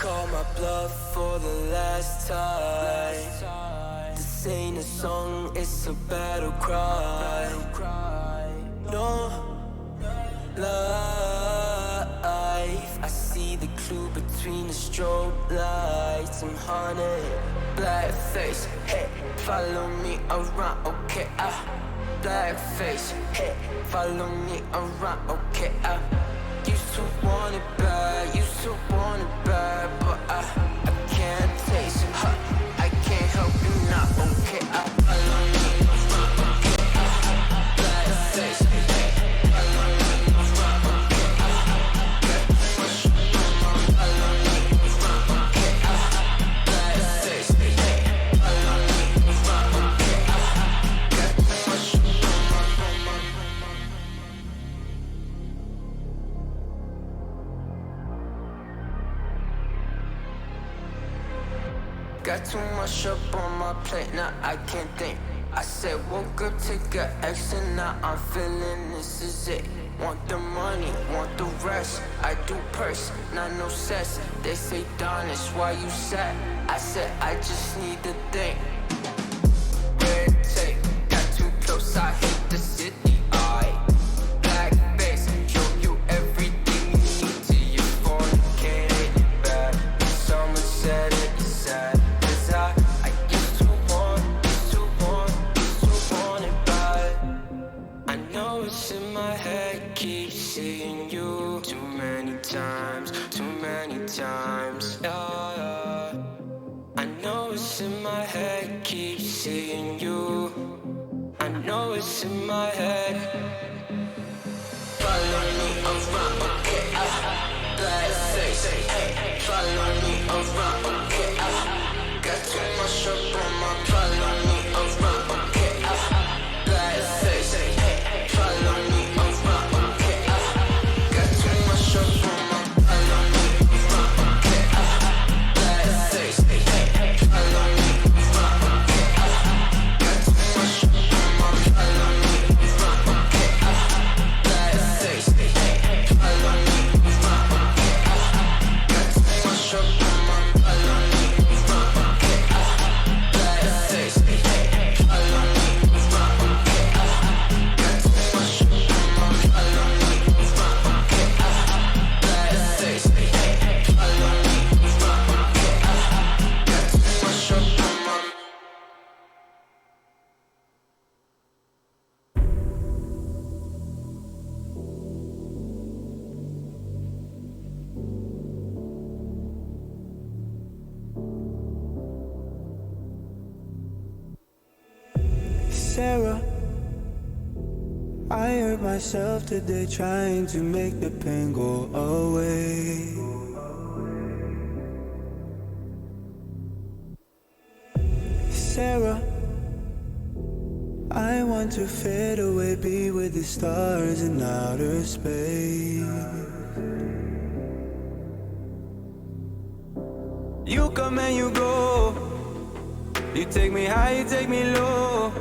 call my bluff for the last time. This ain't a song, it's a battle cry. No life, I see the clue between the strobe lights. I'm haunted, black face, hey, follow me around, okay, black face, hey, follow me around, okay, used to want it bad, used to want it bad, but I can't taste it, I can't help it now, okay, follow me around, okay, black face, hey, follow me around, okay, got too much on my mind, follow me around, okay, black face, hey, follow me around, okay, got too much on my mind. Got too much up on my plate, now I can't think. I said woke up, take a X, and now I'm feeling this is it. Want the money, want the rest. I do purse, not no cess. They say Don, it's why you sad. I said I just need to think. Red tape, got too close, I hate the city. Black face, show you everything you need to your phone. Can't hate it bad. Someone said it is sad. I used to want it bad. I know it's in my head, keep seeing you too many times, yeah. I know it's in my head, keep seeing you. I know it's in my head. Follow me around, okay, black face, hey, follow me around, okay, got too much up on my, follow me around, okay, black face, hey, follow me around, okay, got too much up on my, follow me around, okay, black face, hey, follow me around, okay, got too much up on my, follow me around, okay, black face, hey, follow me around, okay, got too much up on my, follow me around, okay, black face, hey, follow me around, okay, got too much up on my, follow me around, okay, black face, hey, follow me around, okay, got too much up on my. Sarah, I hurt myself today trying to make the pain go away. Sarah, I want to fade away, be with the stars in outer space. You come and you go, you take me high, you take me low,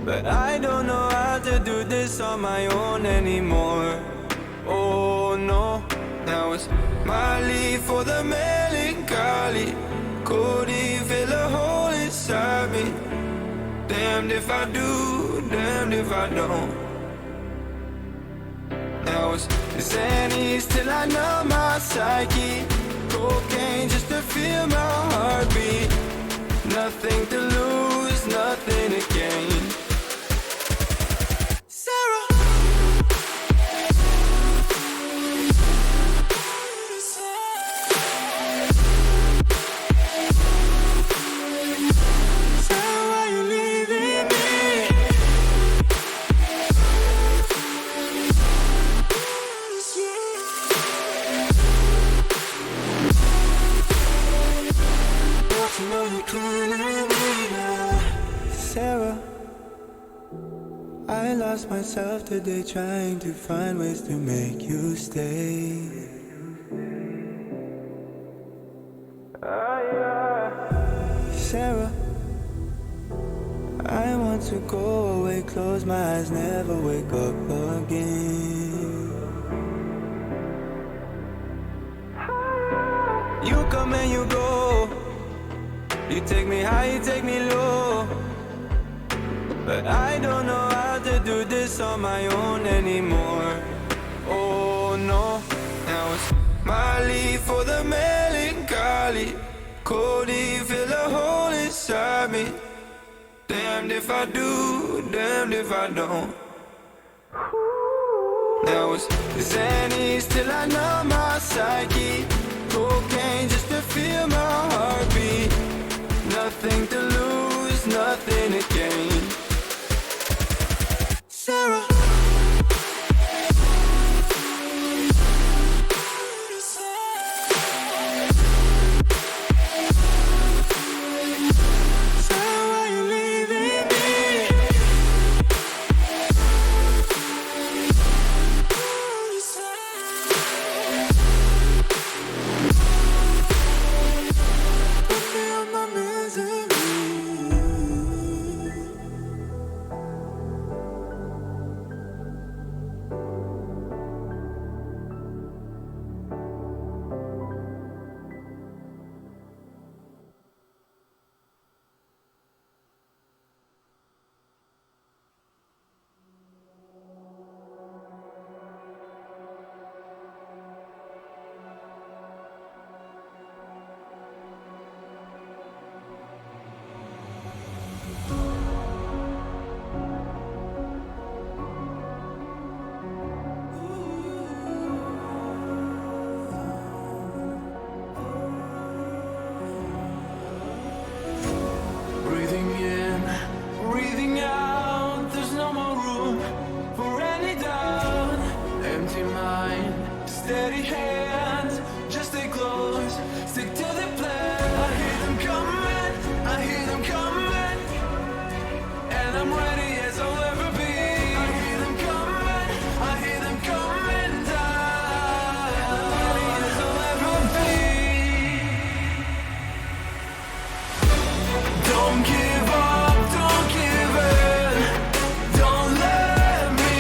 but I don't know how to do this on my own anymore. Oh no, now it's my leave for the melancholy. Couldn't fill a hole inside me. Damned if I do, damned if I don't. Now it's Xannies till I numb my psyche. Cocaine just to feel my heartbeat. Nothing to lose, nothing to gain. Sarah, Sarah, why you leaving me? Don't you know you can't leave me now? Sarah, I lost myself today trying to find ways to make you stay. Sarah, I want to go away, close my eyes, never wake up again. You come and you go. You take me high, you take me low. But I don't know how to do this on my own anymore. Oh no, now it's Molly for the melancholy. Cody, fill a hole inside me. Damned if I do, damned if I don't. Now it's Xannies till I numb my psyche. Cocaine just to feel my heartbeat. Nothing to lose, nothing to gain. Sarah. Breathing in, breathing out. There's no more room for any doubt. Empty mind, steady hands. Just stay close, stick to the plan. I hear them coming, I hear them coming, and I'm ready as I'll ever be. I hear them coming, I hear them coming down. Ready as I'll ever be. Don't give up, don't give in. Don't let me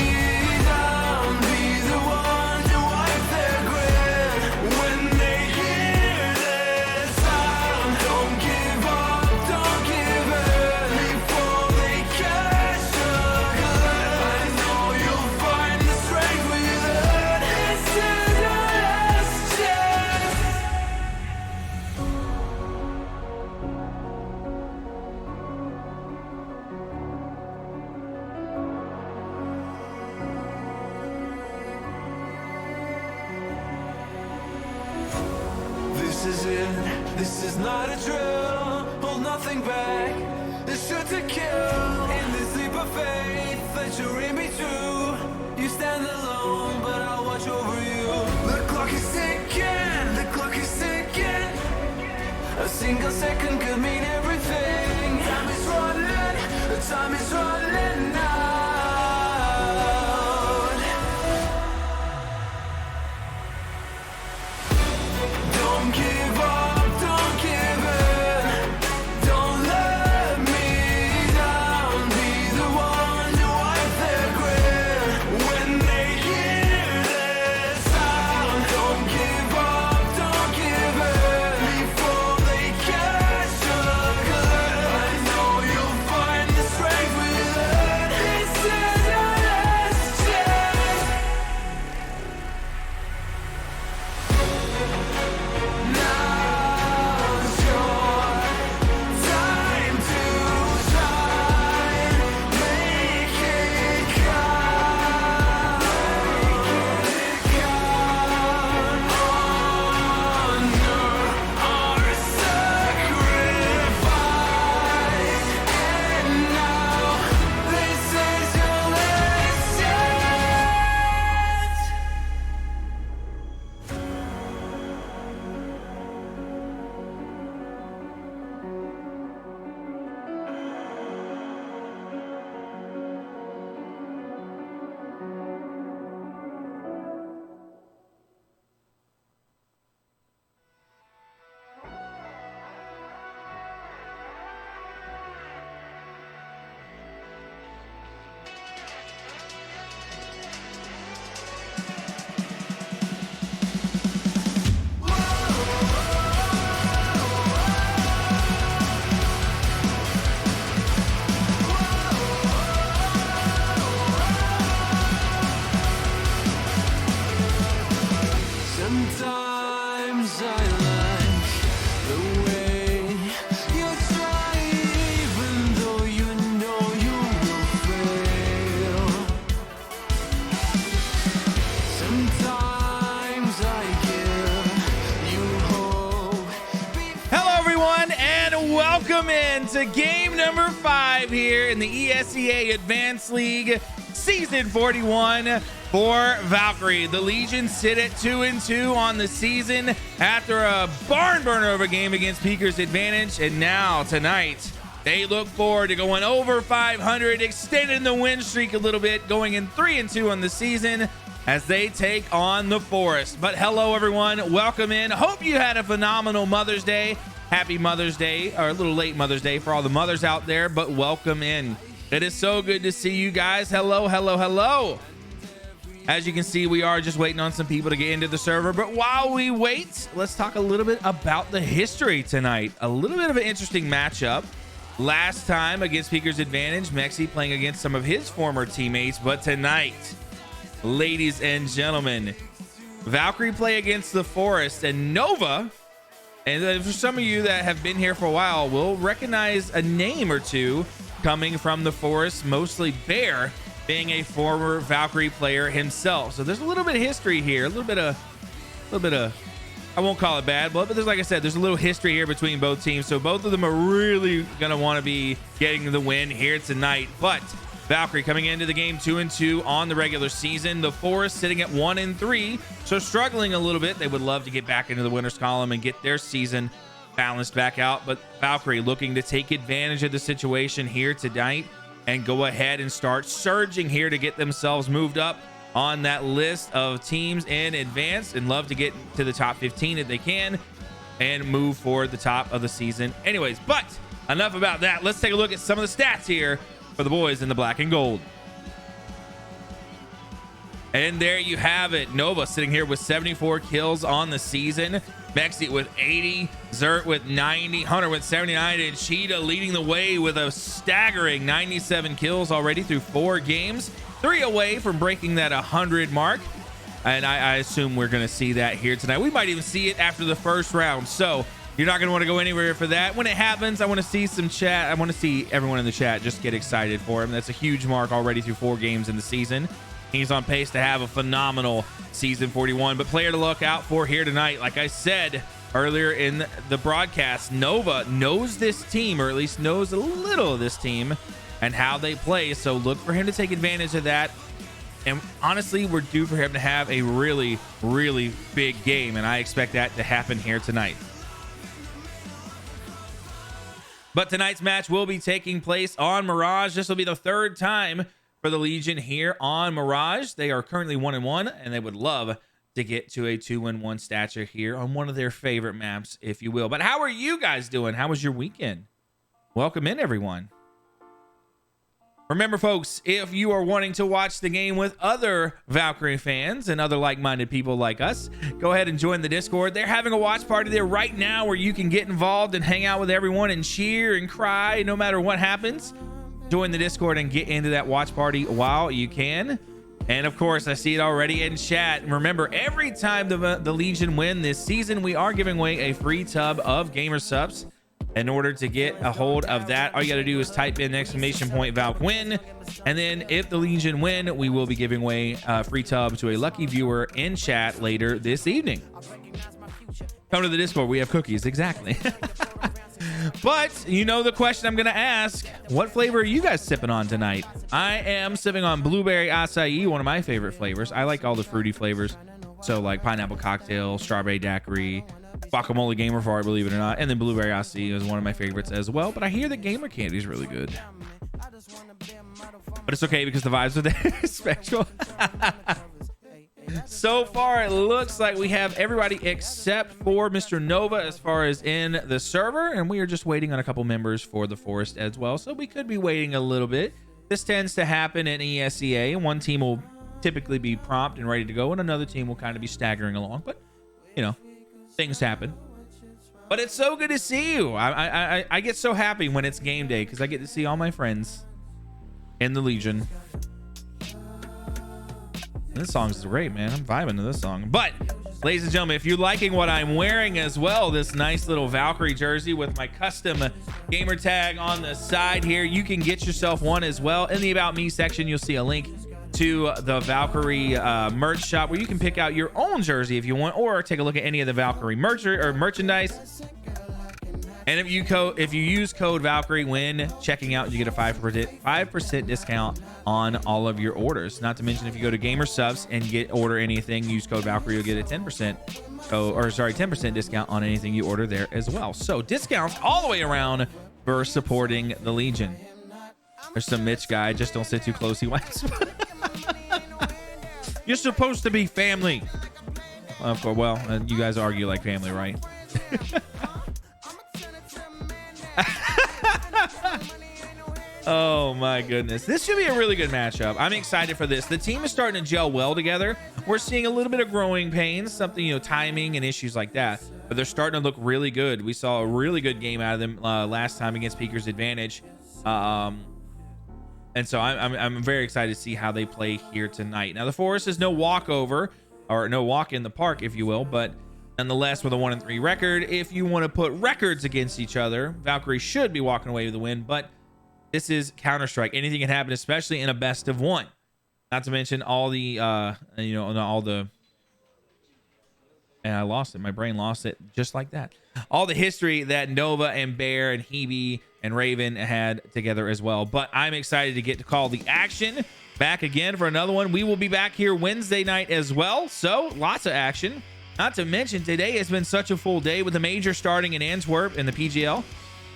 down. Be the one to wipe their grin when they hear this sound. Don't give up, don't give in before they catch the glimpse. I know you'll find the strength within. This is your last chance. This is it, this is not a drill. Hold nothing back, it's sure to kill. In this leap of faith that you're in me too. You stand alone, but I'll watch over you. The clock is ticking, the clock is ticking. A single second could mean everything. Time is running, the time is running out. Don't give up, don't give in. Don't let me down. Be the one to wipe their grin when they hear I like the way you try, even though you know you will fail. Sometimes I give you hope. Hello, everyone, and welcome in to game number 5 here in the ESEA Advanced League Season 41 for Valkyrie. The Legion sit at 2-2 on the season after a barn burner of a game against Peaker's Advantage, and now tonight they look forward to going over 500, extending the win streak a little bit, going in 3-2 on the season as they take on the Forest. But hello, everyone, welcome in. Hope you had a phenomenal Mother's Day. Happy Mother's Day, or a little late Mother's Day for all the mothers out there, but welcome in. It is so good to see you guys. Hello, hello, hello. As you can see, we are just waiting on some people to get into the server, but while we wait, let's talk a little bit about the history tonight. A little bit of an interesting matchup. Last time against Peaker's Advantage, Mexi playing against some of his former teammates, but tonight, ladies and gentlemen, Valkyrie play against the Forest, and Nova, and for some of you that have been here for a while, will recognize a name or two coming from the Forest, mostly Bear being a former Valkyrie player himself. So there's a little bit of history here, a little bit of, I won't call it bad, but there's, like I said, there's a little history here between both teams. So both of them are really gonna want to be getting the win here tonight. But Valkyrie coming into the game 2-2 on the regular season. The Forest sitting at 1-3, so struggling a little bit. They would love to get back into the winners column and get their season balanced back out, but Valkyrie looking to take advantage of the situation here tonight and go ahead and start surging here to get themselves moved up on that list of teams in advance, and love to get to the top 15 if they can and move for the top of the season anyways. But enough about that. Let's take a look at some of the stats here for the boys in the black and gold. And there you have it. Nova sitting here with 74 kills on the season. Mexi with 80, Zert with 90, Hunter with 79, and Cheetah leading the way with a staggering 97 kills already through 4 games. 3 away from breaking that 100 mark. And I assume we're going to see that here tonight. We might even see it after the first round. So you're not going to want to go anywhere for that. When it happens, I want to see some chat. I want to see everyone in the chat just get excited for him. That's a huge mark already through 4 games in the season. He's on pace to have a phenomenal season 41, but player to look out for here tonight. Like I said earlier in the broadcast, Nova knows this team, or at least knows a little of this team and how they play. So look for him to take advantage of that. And honestly, we're due for him to have a really, really big game, and I expect that to happen here tonight. But tonight's match will be taking place on Mirage. This will be the 3rd time for the Legion here on Mirage. They are currently 1-1, and they would love to get to a 2-1 stature here on one of their favorite maps, if you will. But how are you guys doing? How was your weekend? Welcome in, everyone. Remember, folks, if you are wanting to watch the game with other Valkyrie fans and other like-minded people like us, go ahead and join the Discord. They're having a watch party there right now where you can get involved and hang out with everyone and cheer and cry no matter what happens. Join the Discord and get into that watch party while you can. And of course, I see it already in chat. Remember, every time the Legion win this season, we are giving away a free tub of gamer subs. In order to get a hold of that, all you got to do is type in !Valk win, and then if the Legion win, we will be giving away a free tub to a lucky viewer in chat later this evening. Come to the Discord, we have cookies. Exactly. But you know the question I'm gonna ask: what flavor are you guys sipping on tonight? I am sipping on blueberry acai, one of my favorite flavors. I like all the fruity flavors, so like pineapple cocktail, strawberry daiquiri, guacamole gamer fart, believe it or not, and then blueberry acai is one of my favorites as well. But I hear that gamer candy is really good, but it's okay because the vibes are there. Special. So far, it looks like we have everybody except for Mr. Nova as far as in the server, and we are just waiting on a couple members for the Forest as well, so we could be waiting a little bit. This tends to happen in ESEA. One team will typically be prompt and ready to go, and another team will kind of be staggering along, but you know, things happen. But it's so good to see you. I get so happy when it's game day because I get to see all my friends in the Legion. This song's great, man. I'm vibing to this song. But ladies and gentlemen, if you're liking what I'm wearing as well, this nice little Valkyrie jersey with my custom gamer tag on the side here, you can get yourself one as well. In the About Me section, you'll see a link to the Valkyrie merch shop where you can pick out your own jersey if you want, or take a look at any of the Valkyrie merch or merchandise. And if you use code Valkyrie when checking out, you get a 5% discount on all of your orders. Not to mention, if you go to Gamer Subs and order anything, use code Valkyrie, you'll get a 10% discount on anything you order there as well. So discounts all the way around for supporting the Legion. There's some Mitch guy, just don't sit too close. He wants. You're supposed to be family. Well, you guys argue like family, right? Oh my goodness, this should be a really good matchup. I'm excited for this. The team is starting to gel well together. We're seeing a little bit of growing pains, something, you know, timing and issues like that, but they're starting to look really good. We saw a really good game out of them last time against Peaker's Advantage, and so I'm very excited to see how they play here tonight. Now the Forest is no walkover, or no walk in the park, if you will, but nonetheless, with a 1-3 record, if you want to put records against each other, Valkyrie should be walking away with the win. But this is Counter-Strike. Anything can happen, especially in a best of one. Not to mention all the, and I lost it. My brain lost it just like that. All the history that Nova and Bear and Hebe and Raven had together as well. But I'm excited to get to call the action back again for another one. We will be back here Wednesday night as well. So lots of action. Not to mention, today has been such a full day with the major starting in Antwerp in the PGL.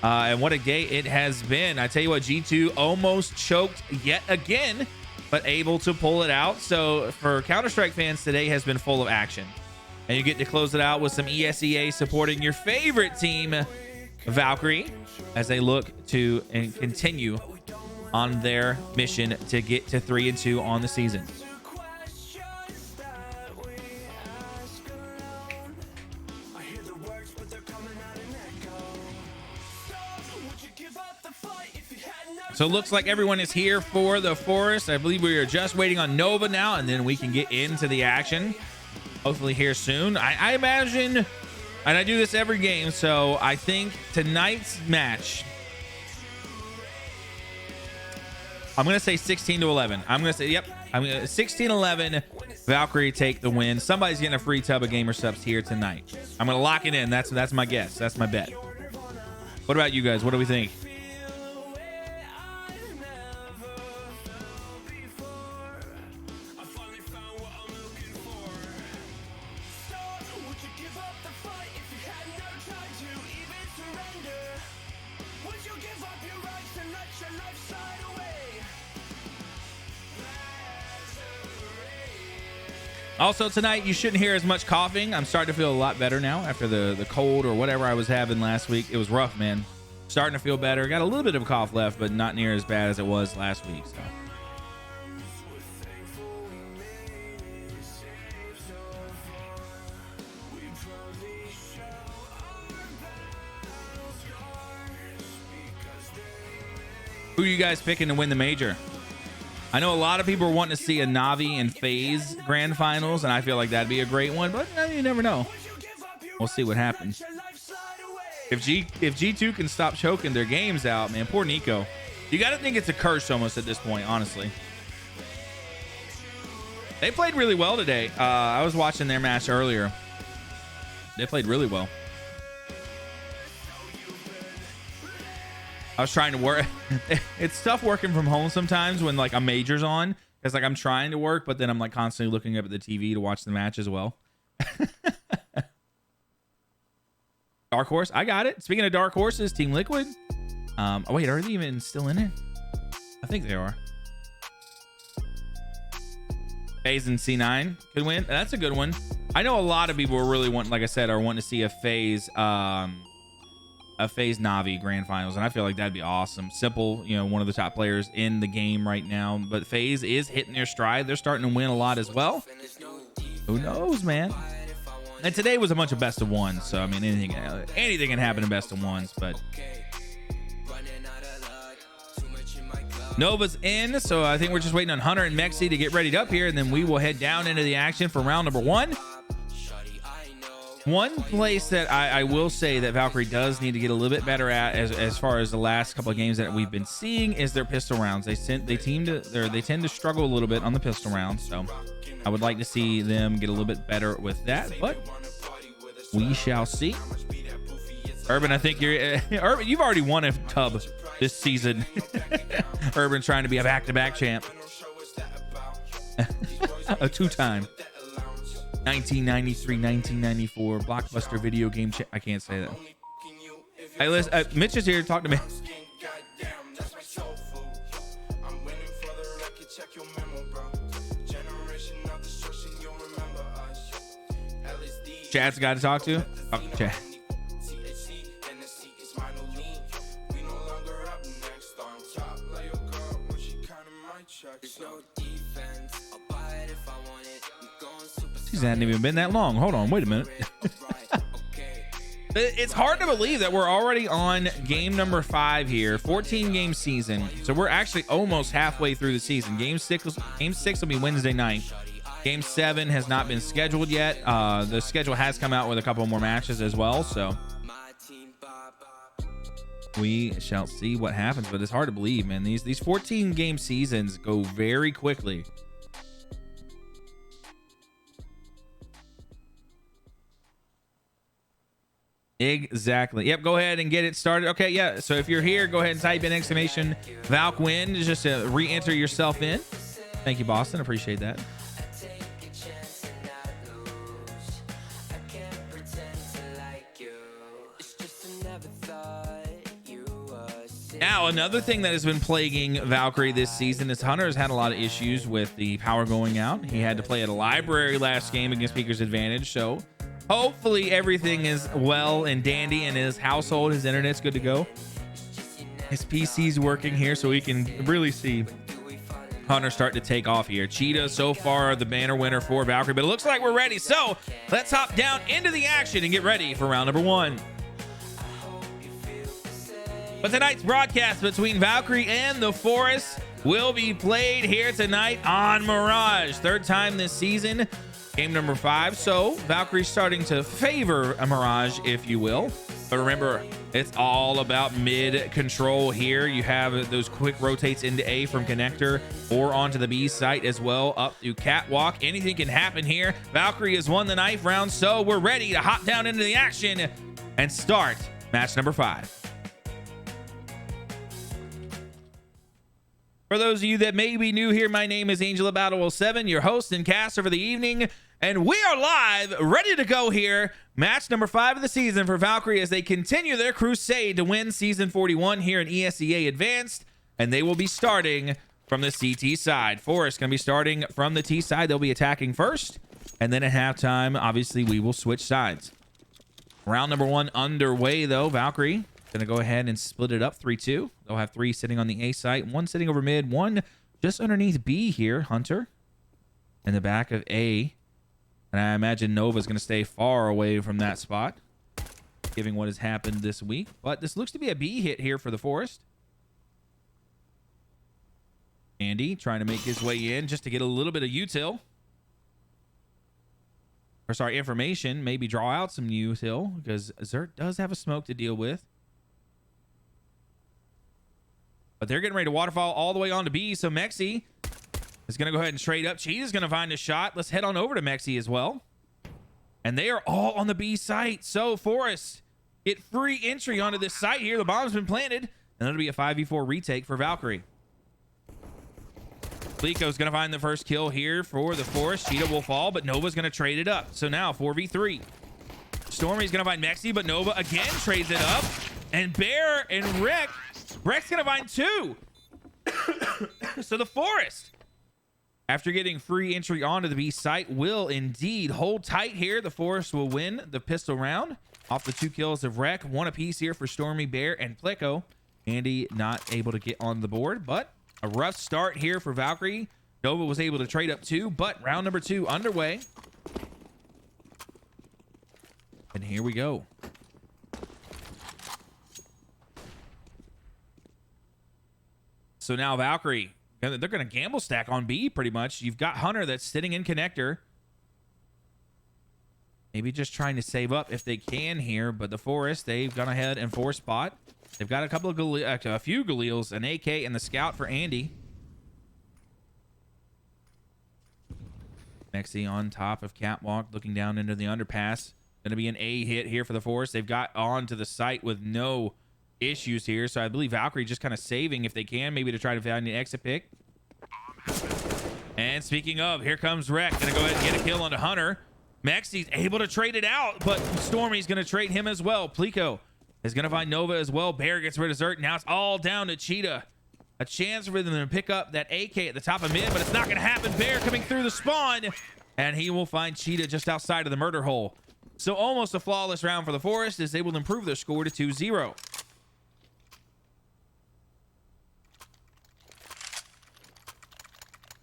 And what a day it has been. I tell you what, G2 almost choked yet again, but able to pull it out. So for Counter-Strike fans, today has been full of action. And you get to close it out with some ESEA supporting your favorite team, Valkyrie, as they look to and continue on their mission to get to 3-2 on the season. So it looks like everyone is here for the Forest. I believe we are just waiting on Nova now, and then we can get into the action. Hopefully here soon. I imagine, and I do this every game, so I think tonight's match, I'm going to say 16-11. I'm going to say, yep, I'm going to 16-11. Valkyrie take the win. Somebody's getting a free tub of Gamer Subs here tonight. I'm going to lock it in. That's my guess. That's my bet. What about you guys? What do we think? Also tonight, you shouldn't hear as much coughing. I'm starting to feel a lot better now after the cold or whatever I was having last week. It was rough, man. Starting to feel better. Got a little bit of a cough left, but not near as bad as it was last week. So. Who are you guys picking to win the major? I know a lot of people are wanting to see a Navi and FaZe grand finals, and I feel like that'd be a great one, but you never know. We'll see what happens. If G2 can stop choking their games out, man, poor Nico. You got to think it's a curse almost at this point, honestly. They played really well today. I was watching their match earlier. They played really well. I was trying to work. It's tough working from home sometimes when like a major's on, because like I'm trying to work, but then I'm like constantly looking up at the TV to watch the match as well. Dark Horse, I got it. Speaking of Dark Horses, Team Liquid. Oh wait, are they even still in it? I think they are. FaZe and C9 could win. That's a good one. I know a lot of people are really wanting, like I said, are wanting to see a FaZe Navi grand finals, and I feel like that'd be awesome. Simple, you know, one of the top players in the game right now, but FaZe is hitting their stride. They're starting to win a lot as well. Who knows, man? And today was a bunch of best of ones, so I mean anything can happen in best of ones. But Nova's in, so I think we're just waiting on Hunter and Mexi to get readied up here, and then we will head down into the action for round number 1. One place that I will say that Valkyrie does need to get a little bit better at, as far as the last couple of games that we've been seeing, is their pistol rounds. They tend to struggle a little bit on the pistol rounds, so I would like to see them get a little bit better with that, but we shall see. Urban, I think you're Urban. You've already won a tub this season. Urban trying to be a back-to-back champ, a 2-time. 1993, 1994 blockbuster video game. I can't say that. Hey, listen, Mitch is here to talk to me. Chad's got to talk to. Talk to Chad. It hasn't even been that long. Hold on, wait a minute. It's hard to believe that we're already on game number 5 here, 14 game season. So we're actually almost halfway through the season. Game 6 will be Wednesday night. Game 7 has not been scheduled yet. The schedule has come out with a couple more matches as well, so we shall see what happens. But it's hard to believe, man. These 14 game seasons go very quickly. Exactly. Yep. Go ahead and get it started. Okay. Yeah. So if you're here, go ahead and type in exclamation Valk win just to re-enter yourself in. Thank you, Boston. Appreciate that. Now, another thing that has been plaguing Valkyrie this season is Hunter has had a lot of issues with the power going out. He had to play at a library last game against Speaker's Advantage. So hopefully everything is well and dandy in his household. His internet's good to go. His PC's working here, so we can really see Hunter start to take off here. Cheetah so far the banner winner for Valkyrie, but it looks like we're ready. So let's hop down into the action and get ready for round number 1. But tonight's broadcast between Valkyrie and the Forest will be played here tonight on Mirage. 3rd time this season. Game number 5. So Valkyrie's starting to favor a Mirage, if you will. But remember, it's all about mid control here. You have those quick rotates into A from connector or onto the B site as well, up to catwalk. Anything can happen here. Valkyrie has won the knife round, so we're ready to hop down into the action and start match number 5. For those of you that may be new here, my name is Angel of Battle 07, your host and caster for the evening, and we are live, ready to go here. Match number 5 of the season for Valkyrie as they continue their crusade to win Season 41 here in ESEA Advanced, and they will be starting from the CT side. Forest going to be starting from the T side. They'll be attacking first, and then at halftime, obviously, we will switch sides. Round number 1 underway, though. Valkyrie going to go ahead and split it up 3-2. They'll have 3 sitting on the A site, 1 sitting over mid, 1 just underneath B here. Hunter in the back of A. And I imagine Nova's going to stay far away from that spot, given what has happened this week. But this looks to be a B hit here for the Forest. Andy trying to make his way in just to get a little bit of util. Or sorry, information. Maybe draw out some util because Zert does have a smoke to deal with. But they're getting ready to waterfall all the way on to B. So Mexi is going to go ahead and trade up. Cheetah's going to find a shot. Let's head on over to Mexi as well. And they are all on the B site. So Forest get free entry onto this site here. The bomb's been planted. And it'll be a 5v4 retake for Valkyrie. Plico's going to find the first kill here for the Forest. Cheetah will fall, but Nova's going to trade it up. So now 4v3. Stormy's going to find Mexi, but Nova again trades it up. And Bear and Rek's going to find 2. So the Forest, after getting free entry onto the B site, will indeed hold tight here. The Forest will win the pistol round off the 2 kills of Rek. 1 apiece here for Stormy, Bear, and Plico. Andy not able to get on the board, but a rough start here for Valkyrie. Nova was able to trade up 2, but round number 2 underway. And here we go. So now Valkyrie, they're going to gamble stack on B pretty much. You've got Hunter that's sitting in connector. Maybe just trying to save up if they can here, but the Forest, they've gone ahead and force spot. They've got a couple of a few Galeels, an AK, and the Scout for Andy. Mexi on top of Catwalk, looking down into the underpass. Going to be an A hit here for the Forest. They've got on to the site with no issues here, so I believe Valkyrie just kind of saving if they can, maybe to try to find an exit pick. And speaking of, here comes Rek. Going to go ahead and get a kill onto Hunter. Mexi's able to trade it out, but Stormy's going to trade him as well. Plico is going to find Nova as well. Bear gets rid of Zert. Now it's all down to Cheetah. A chance for them to pick up that AK at the top of mid, but it's not going to happen. Bear coming through the spawn, and he will find Cheetah just outside of the murder hole. So almost a flawless round for the Forest as they will improve their score to 2-0.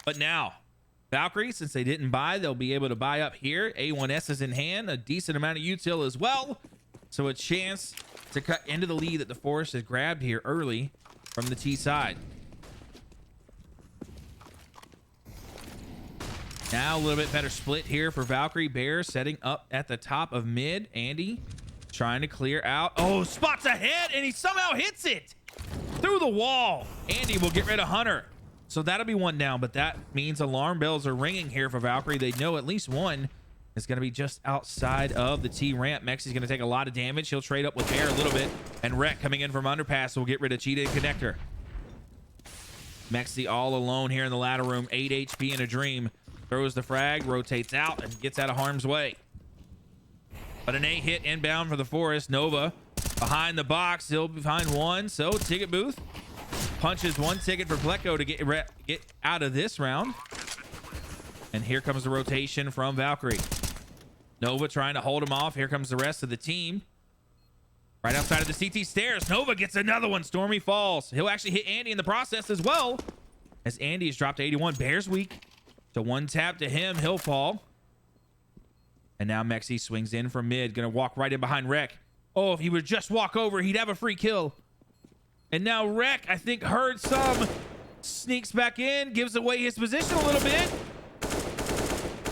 But now, Valkyrie, since they didn't buy, they'll be able to buy up here. A1S is in hand, a decent amount of util as well. So a chance to cut into the lead that the Forest has grabbed here early from the T side. Now a little bit better split here for Valkyrie. Bear setting up at the top of mid. Andy trying to clear out. Oh, spots ahead, and he somehow hits it through the wall. Andy will get rid of Hunter. So that'll be one down, but that means alarm bells are ringing here for Valkyrie. They know at least one is going to be just outside of the T ramp. Mexi's going to take a lot of damage. He'll trade up with Bear a little bit, and Rek coming in from underpass will get rid of Cheetah and connector. Mexi all alone here in the ladder room. 8 HP in a dream. Throws the frag, rotates out, and gets out of harm's way. But an A hit inbound for the Forest. Nova behind the box. He'll find one. So ticket booth punches one ticket for Pleco to get out of this round. And here comes the rotation from Valkyrie. Nova trying to hold him off. Here comes the rest of the team. Right outside of the CT stairs. Nova gets another one. Stormy falls. He'll actually hit Andy in the process as well, as Andy is dropped to 81. Bear's weak. So one tap to him. He'll fall. And now Mexi swings in from mid. Going to walk right in behind Rek. Oh, if he would just walk over, he'd have a free kill. And now Rek, I think, heard some. Sneaks back in. Gives away his position a little bit.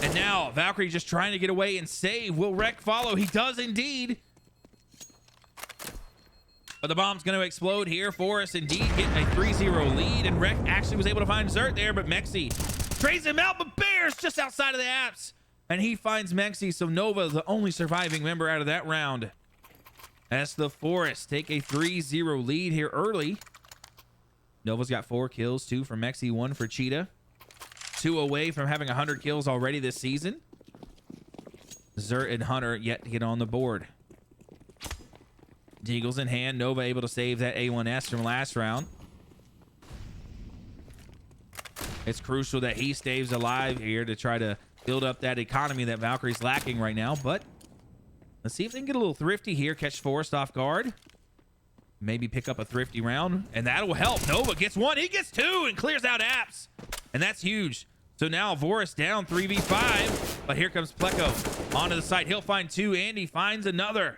And now Valkyrie just trying to get away and save. Will Rek follow? He does indeed. But the bomb's going to explode here. Forest indeed getting a 3-0 lead. And Rek actually was able to find Zert there, but Mexi trades him out. But Bear's just outside of the apps. And he finds Mexi. So Nova, the only surviving member out of that round. As the Forest take a 3-0 lead here early. Nova's got 4 kills, 2 for Mexi, 1 for Cheetah. 2 away from having 100 kills already this season. Zert and Hunter yet to get on the board. Deagles in hand. Nova able to save that A1S from last round. It's crucial that he stays alive here to try to build up that economy that Valkyrie's lacking right now. But let's see if they can get a little thrifty here. Catch Forest off guard. Maybe pick up a thrifty round, and that'll help. Nova gets 1. He gets 2 and clears out apps. And that's huge. So now Forest down 3v5. But here comes Pleco onto the site. He'll find 2. Andy finds another.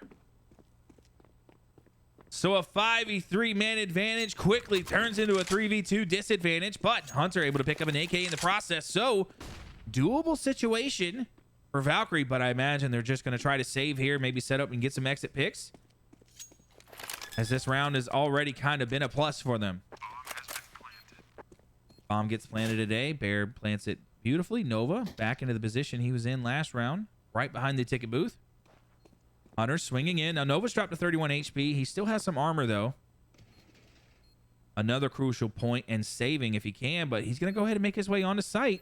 So a 5v3 man advantage quickly turns into a 3v2 disadvantage. But Hunter able to pick up an AK in the process. So doable situation for Valkyrie. But I imagine they're just going to try to save here. Maybe set up and get some exit picks, as this round has already kind of been a plus for them. Bomb gets planted today. Bear plants it beautifully. Nova back into the position he was in last round, right behind the ticket booth. Hunter swinging in. Now Nova's dropped to 31 HP. He still has some armor though. Another crucial point and saving if he can, but he's going to go ahead and make his way onto site.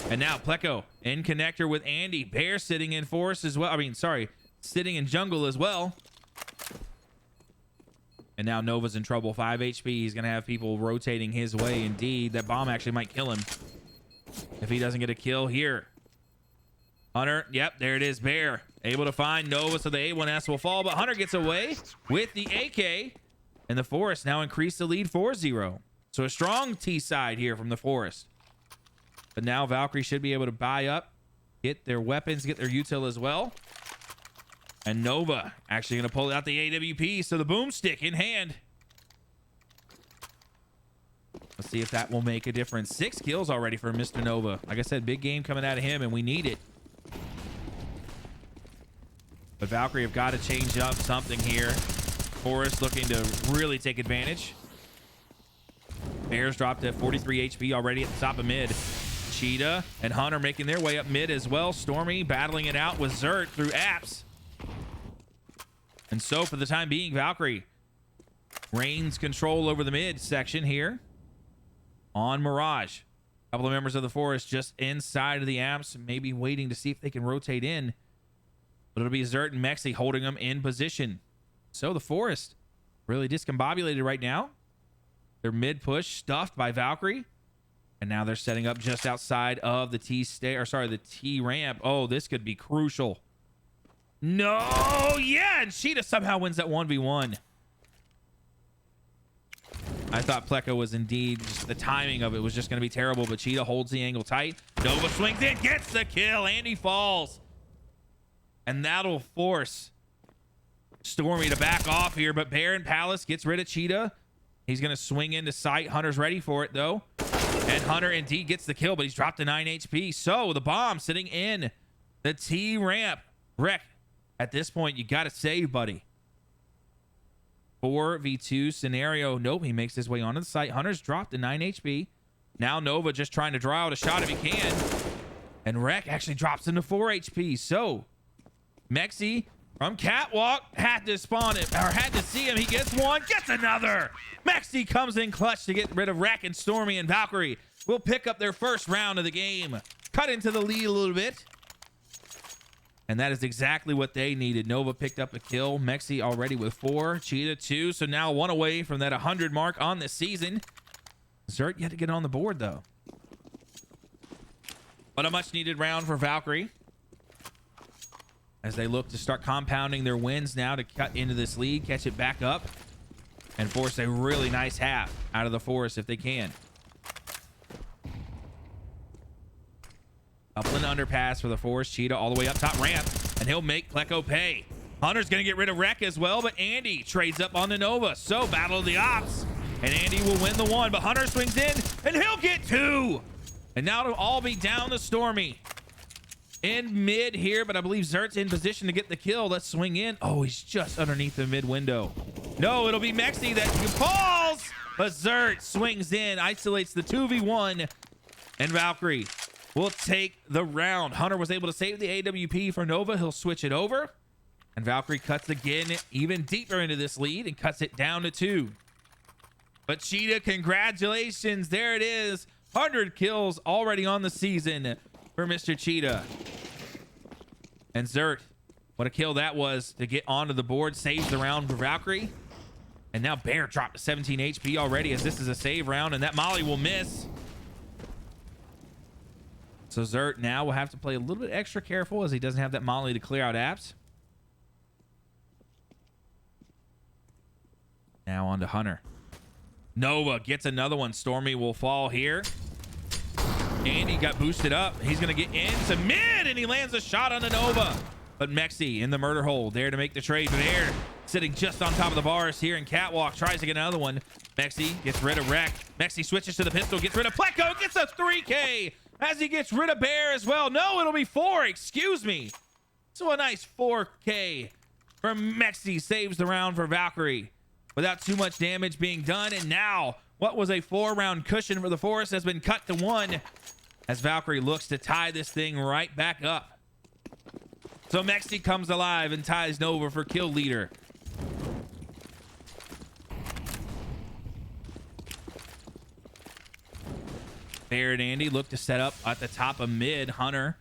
And now Pleco in connector with Andy. Bear sitting in forest as well. Sitting in jungle as well. And now Nova's in trouble. 5 HP. He's going to have people rotating his way. Indeed, that bomb actually might kill him if he doesn't get a kill here. Hunter, yep, there it is. Bear able to find Nova, so the A1S will fall, but Hunter gets away with the AK, and the Forest now increase the lead 4-0. So a strong T side here from the Forest. But now Valkyrie should be able to buy up, get their weapons, get their util as well. And Nova actually going to pull out the AWP, so the boomstick in hand. see if that will make a difference. 6 kills already for Mr. Nova. Like I said, big game coming out of him, and we need it. But Valkyrie have got to change up something here. Forrest looking to really take advantage. Bears dropped at 43 HP already at the top of mid. Cheetah and Hunter making their way up mid as well. Stormy battling it out with Zert through apps. And so for the time being, Valkyrie reigns control over the mid section here on Mirage. A couple of members of the Forest just inside of the apps, maybe waiting to see if they can rotate in. But it'll be Zert and Mexi holding them in position. So the Forest really discombobulated right now. Their mid push stuffed by Valkyrie. And now they're setting up just outside of the the T ramp. Oh, this could be crucial. No, yeah, and Cheetah somehow wins that 1v1. I thought Pleco was indeed, just the timing of it was just going to be terrible, but Cheetah holds the angle tight. Nova swings in, gets the kill, and he falls. And that'll force Stormy to back off here, but Baron Palace gets rid of Cheetah. He's going to swing into sight. Hunter's ready for it, though. And Hunter indeed gets the kill, but he's dropped to 9 HP. So the bomb sitting in the T ramp. Wreck, at this point, you got to save, buddy. 4v2 scenario. Nope, he makes his way onto the site. Hunter's dropped to 9 HP. Now Nova just trying to draw out a shot if he can. And Wreck actually drops into 4 HP. So Mexi from Catwalk had to spawn it, or had to see him. He gets one, gets another. Mexi comes in clutch to get rid of Wreck, and Stormy and Valkyrie will pick up their first round of the game. Cut into the lead a little bit. And that is exactly what they needed. Nova picked up a kill. Mexi already with 4. Cheetah 2. So now 1 away from that 100 mark on this season. Zert yet to get on the board, though. But a much needed round for Valkyrie, as they look to start compounding their wins now to cut into this lead, catch it back up, and force a really nice half out of the Forest if they can. Upland underpass for the Forest. Cheetah all the way up top ramp, and he'll make Pleco pay. Hunter's going to get rid of Wreck as well, but Andy trades up on the Nova. So battle of the ops, and Andy will win the 1, but Hunter swings in, and he'll get 2. And now it'll all be down to Stormy in mid here, but I believe Zert's in position to get the kill. Let's swing in. Oh, he's just underneath the mid window. No, it'll be Mexi that falls, but Zert swings in, isolates the 2v1, and Valkyrie will take the round. Hunter was able to save the AWP for Nova. He'll switch it over, and Valkyrie cuts again even deeper into this lead and cuts it down to 2. But Cheetah, congratulations. There it is. 100 kills already on the season for Mr. Cheetah. And Zert, what a kill that was to get onto the board. Saves the round for Valkyrie. And now Bear dropped to 17 HP already, as this is a save round, and that Molly will miss. So Zert now will have to play a little bit extra careful, as he doesn't have that Molly to clear out apps. Now on to Hunter. Nova gets another one. Stormy will fall here. Andy got boosted up. He's going to get into mid, and he lands a shot on the Nova. But Mexi in the murder hole, there to make the trade. But Air sitting just on top of the bars here in Catwalk, tries to get another one. Mexi gets rid of Wreck. Mexi switches to the pistol, gets rid of Pleco, gets a 3K as he gets rid of Bear as well. No, it'll be 4. Excuse me. So a nice 4K from Mexi saves the round for Valkyrie without too much damage being done. And now what was a 4-round cushion for the Forest has been cut to 1, as Valkyrie looks to tie this thing right back up. So Mexi comes alive and ties Nova for kill leader. Bear and Andy look to set up at the top of mid. Hunter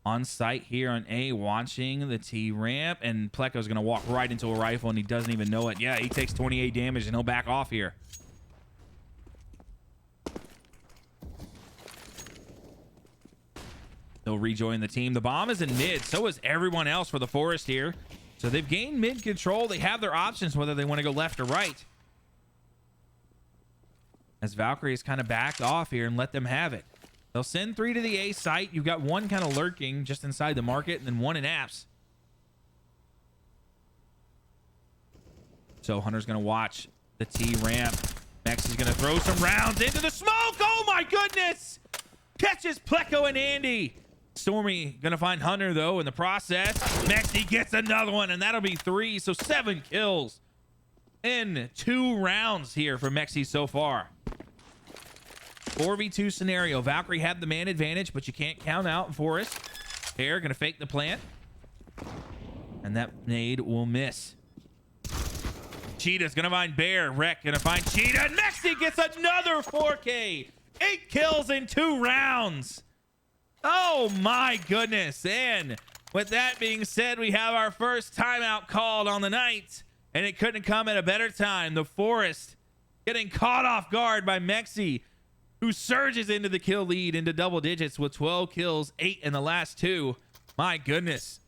on site here on A, watching the T ramp, and Pleco's going to walk right into a rifle, and he doesn't even know it. Yeah, he takes 28 damage, and he'll back off here. They'll rejoin the team. The bomb is in mid. So is everyone else for the Forest here. So they've gained mid control. They have their options whether they want to go left or right, as Valkyrie is kind of backed off here and let them have it. They'll send 3 to the A site. You've got 1 kind of lurking just inside the market, and then 1 in apps. So Hunter's going to watch the T ramp. Next, he's going to throw some rounds into the smoke. Oh, my goodness. Catches Pleco and Andy. Stormy going to find Hunter, though, in the process. Mexi gets another one, and that'll be 3. So 7 kills in 2 rounds here for Mexi so far. 4v2 scenario. Valkyrie had the man advantage, but you can't count out Forest. Bear going to fake the plant. And that nade will miss. Cheetah's going to find Bear. Wreck going to find Cheetah. And Mexi gets another 4K. 8 kills in 2 rounds. Oh my goodness. And with that being said, we have our first timeout called on the night. And it couldn't come at a better time. The Forest getting caught off guard by Mexi, who surges into the kill lead into double digits with 12 kills, 8 in the last 2. My goodness.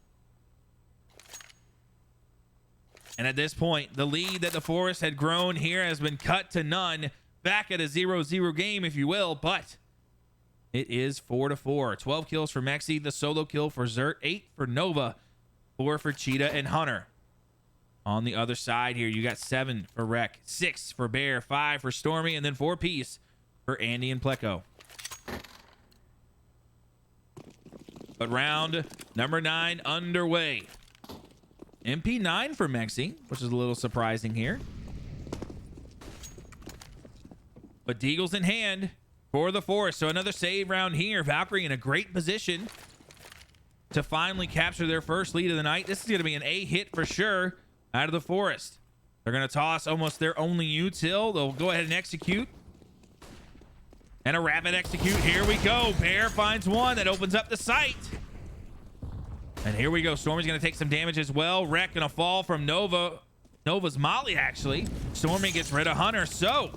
And at this point, the lead that the Forest had grown here has been cut to none. Back at a 0-0 game, if you will, but it is 4-4. 12 kills for Mexi, the solo kill for Zert, 8 for Nova, 4 for Cheetah and Hunter. On the other side here, you got 7 for Wreck, 6 for Bear, 5 for Stormy, and then 4 piece for Andy and Pleco. But round number 9 underway. MP9 for Mexi, which is a little surprising here. But Deagle's in hand for the Forest. So another save round here. Valkyrie in a great position to finally capture their first lead of the night. This is going to be an A hit for sure out of the Forest. They're going to toss almost their only util. They'll go ahead and execute. And a rapid execute. Here we go. Bear finds one that opens up the site. And here we go. Stormy's going to take some damage as well. Wreck going to fall from Nova. Nova's Molly, actually. Stormy gets rid of Hunter. So,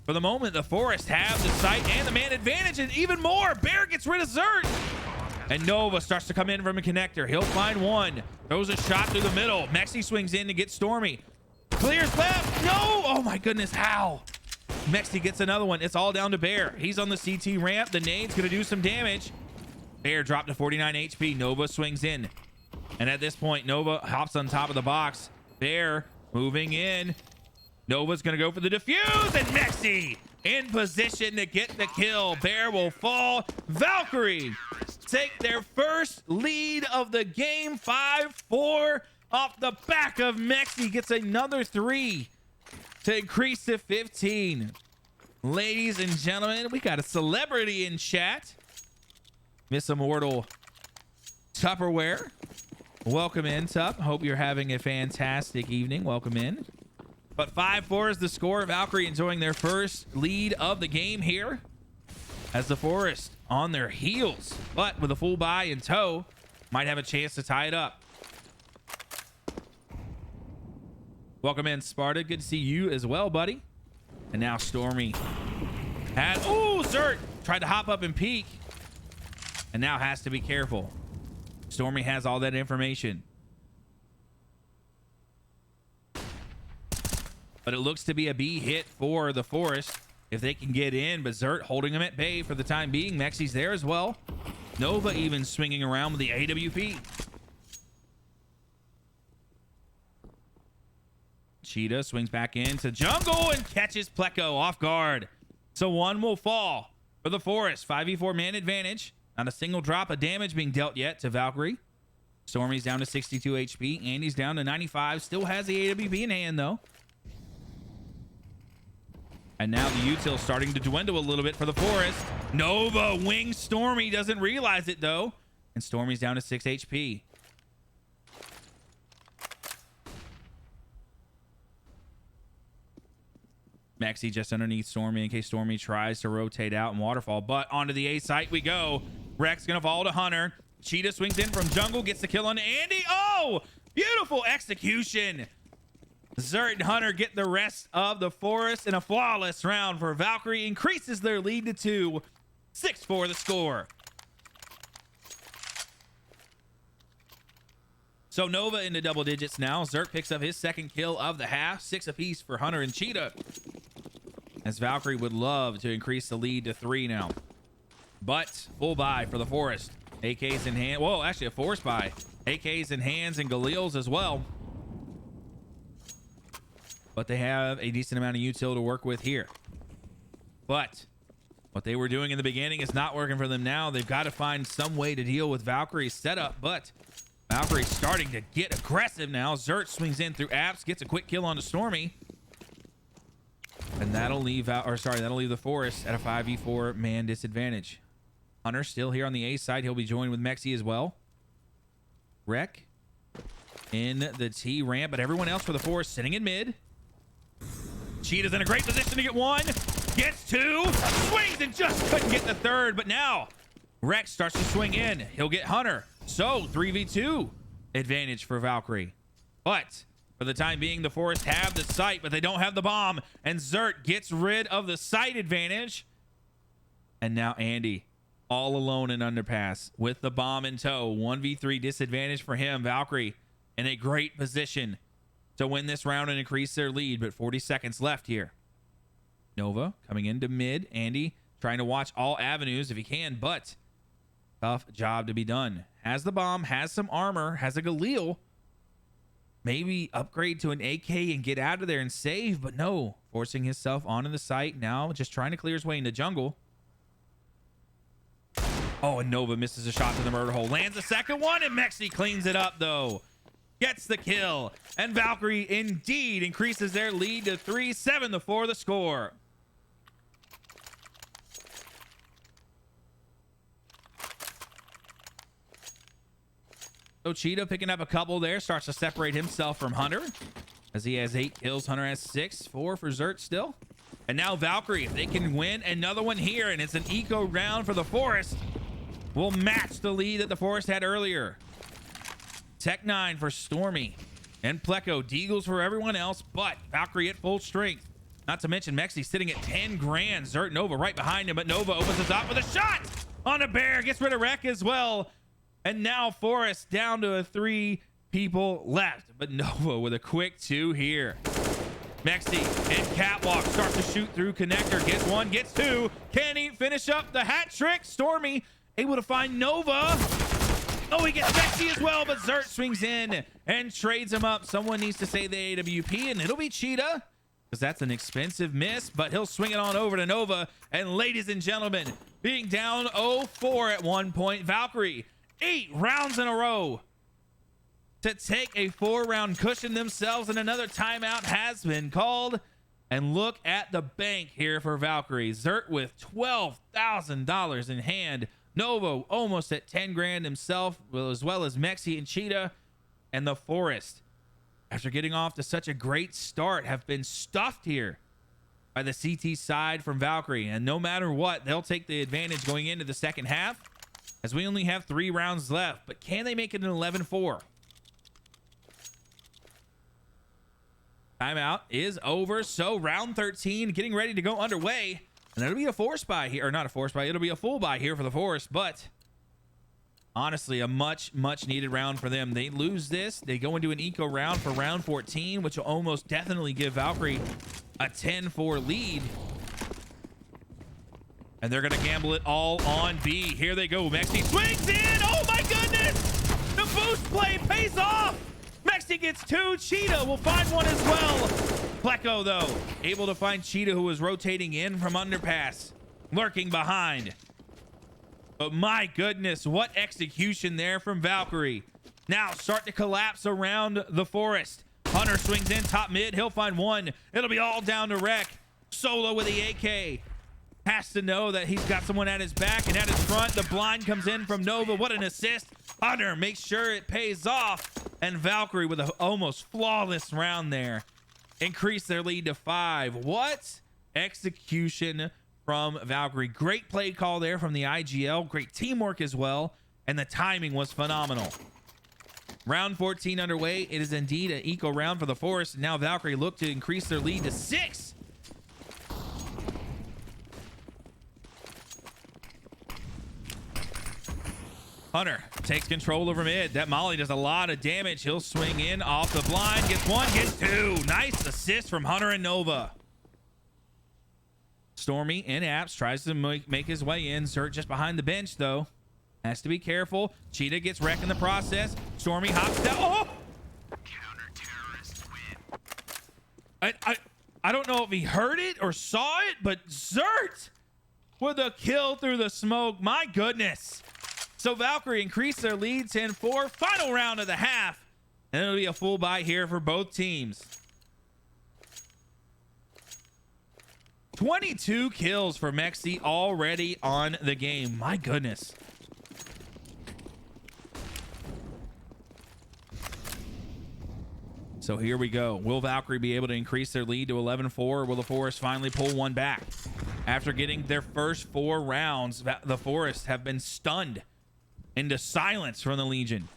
for the moment, the Forest have the site and the man advantage. And even more, Bear gets rid of Zert. And Nova starts to come in from a connector. He'll find one. Throws a shot through the middle. Mexi swings in to get Stormy. Clears left. No! Oh, my goodness. How? Mexi gets another one. It's all down to Bear. He's on the CT ramp. The nade's going to do some damage. Bear dropped to 49 HP. Nova swings in. And at this point, Nova hops on top of the box. Bear moving in. Nova's going to go for the defuse. And Mexi in position to get the kill. Bear will fall. Valkyrie take their first lead of the game. 5-4 off the back of Mexi. Gets another 3 to increase to 15. Ladies and gentlemen, we got a celebrity in chat. Miss Immortal Tupperware. Welcome in, Tup. Hope you're having a fantastic evening. Welcome in. But 5-4 is the score. Valkyrie enjoying their first lead of the game here as the Forest on their heels, but with a full buy in tow, might have a chance to tie it up. Welcome in, Sparta. Good to see you as well, buddy. And now Stormy had, oh, Zert tried to hop up and peek. And now has to be careful. Stormy has all that information. But it looks to be a B hit for the Forest if they can get in. But Zert holding them at bay for the time being. Mexi's there as well. Nova even swinging around with the AWP. Cheetah swings back into jungle and catches Pleco off guard. So one will fall for the Forest. 5v4 man advantage. Not a single drop of damage being dealt yet to Valkyrie. Stormy's down to 62 HP. Andy's down to 95. Still has the AWP in hand, though. And now the util starting to dwindle a little bit for the Forest. Nova wings Stormy. Doesn't realize it, though. And Stormy's down to 6 HP. Mexi just underneath Stormy in case Stormy tries to rotate out and waterfall. But onto the A site we go. Rex gonna fall to Hunter. Cheetah swings in from jungle, gets the kill on Andy. Oh, beautiful execution. Zert and Hunter get the rest of the Forest in a flawless round for Valkyrie. Increases their lead to 2. 6-4 the score. So Nova into double digits now. Zert picks up his second kill of the half. 6 apiece for Hunter and Cheetah. As Valkyrie would love to increase the lead to 3 now. But full buy for the Forest. AKs in hand. Whoa, actually a force buy. AKs in hands and Galil's as well. but they have a decent amount of util to work with here. But what they were doing in the beginning is not working for them now. They've got to find some way to deal with Valkyrie's setup, but Valkyrie's starting to get aggressive now. Zert swings in through apps, gets a quick kill onto Stormy. And that'll leave that'll leave the Forest at a 5v4 man disadvantage. Hunter still here on the A side. He'll be joined with Mexi as well. Wreck in the T ramp, but everyone else for the Forest sitting in mid. Cheetah's in a great position to get one. Gets two. Swings and just couldn't get the third, but now Rex starts to swing in. He'll get Hunter. So 3v2 advantage for Valkyrie. But for the time being, the Forest have the site, but they don't have the bomb. And Zert gets rid of the site advantage. And now Andy all alone in underpass with the bomb in tow. 1v3 disadvantage for him. Valkyrie in a great position to win this round and increase their lead, but 40 seconds left here. Nova coming into mid. Andy trying to watch all avenues if he can, but tough job to be done. Has the bomb, has some armor, has a Galil. Maybe upgrade to an AK and get out of there and save, but no. Forcing himself onto the site now, just trying to clear his way into jungle. Oh, and Nova misses a shot to the murder hole. Lands a second one, and Mexi cleans it up, though. Gets the kill. And Valkyrie indeed increases their lead to 3-7-4 the score. So Cheetah picking up a couple there. Starts to separate himself from Hunter, as he has 8 kills. Hunter has 6. 4 for Zert still. And now Valkyrie, if they can win another one here, and it's an eco round for the Forest, will match the lead that the Forest had earlier. Tech 9 for Stormy and Pleco. Deagles for everyone else, but Valkyrie at full strength. Not to mention Mexi sitting at 10 grand. Zert Nova right behind him, but Nova opens us up with a shot on a bear. Gets rid of Wreck as well. And now Forest down to 3 people left, but Nova with a quick 2 here. Mexi and Catwalk start to shoot through connector. Gets 1, gets 2. Can he finish up the hat trick? Stormy able to find Nova. Oh, he gets Mexi as well, but Zert swings in and trades him up. Someone needs to say the AWP, and it'll be Cheetah, because that's an expensive miss, but he'll swing it on over to Nova. And ladies and gentlemen, being down 0-4 at one point, Valkyrie 8 rounds in a row to take a 4-round cushion themselves, and another timeout has been called. And look at the bank here for Valkyrie. Zert with $12,000 in hand. Novo almost at 10 grand himself, as well as Mexi and Cheetah. And the Forest, after getting off to such a great start, have been stuffed here by the CT side from Valkyrie. And no matter what, they'll take the advantage going into the second half, as we only have 3 rounds left. But can they make it an 11-4? Timeout is over. So round 13 getting ready to go underway. And it'll be a force buy here, or not a force buy. It'll be a full buy here for the Forest. But honestly, a much needed round for them. They lose this, they go into an eco round for round 14, which will almost definitely give Valkyrie a 10-4 lead. And they're gonna gamble it all on B. Here they go. Mexi swings in. Oh my goodness! The boost play pays off. Mexi gets 2. Cheetah will find 1 as well. Pleco, though, able to find Cheetah, who was rotating in from underpass, lurking behind. But my goodness, what execution there from Valkyrie. Now start to collapse around the Forest. Hunter swings in top mid. He'll find 1. It'll be all down to Wreck. Solo with the AK. Has to know that he's got someone at his back and at his front. The blind comes in from Nova. What an assist. Hunter makes sure it pays off. And Valkyrie with an almost flawless round there. Increase their lead to 5. What execution from Valkyrie. Great play call there from the IGL. Great teamwork as well. And the timing was phenomenal. Round 14 underway. It is indeed an eco round for the Forest. Now Valkyrie look to increase their lead to 6. Hunter takes control over mid. That molly does a lot of damage. He'll swing in off the blind. Gets 1, gets 2. Nice assist from Hunter and Nova. Stormy in apps tries to make his way in. Zert just behind the bench, though. Has to be careful. Cheetah gets wrecked in the process. Stormy hops down. Oh! I don't know if he heard it or saw it, but Zert with a kill through the smoke. My goodness. So Valkyrie increased their lead 10-4. Final round of the half. And it'll be a full buy here for both teams. 22 kills for Mexi already on the game. My goodness. So here we go. Will Valkyrie be able to increase their lead to 11-4, or will the Forest finally pull one back? After getting their first 4 rounds, the Forest have been stunned into silence from the Legion.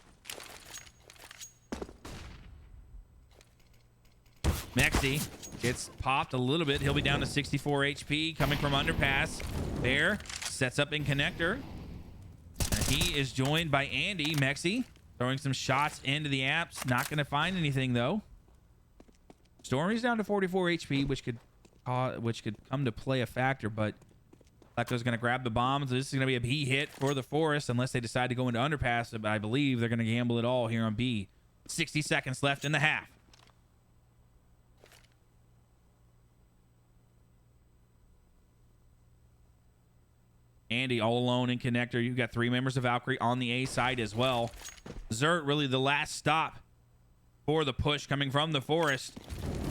Mexi gets popped a little bit. He'll be down to 64 HP coming from underpass. Bear sets up in connector. And he is joined by Andy. Mexi throwing some shots into the apps. Not going to find anything though. Stormy's down to 44 HP, which could come to play a factor, but Pleco's going to grab the bombs. This is going to be a B hit for the Forest unless they decide to go into underpass. But I believe they're going to gamble it all here on B. 60 seconds left in the half. Andy all alone in connector. You've got 3 members of Valkyrie on the A side as well. Zert really the last stop for the push coming from the Forest.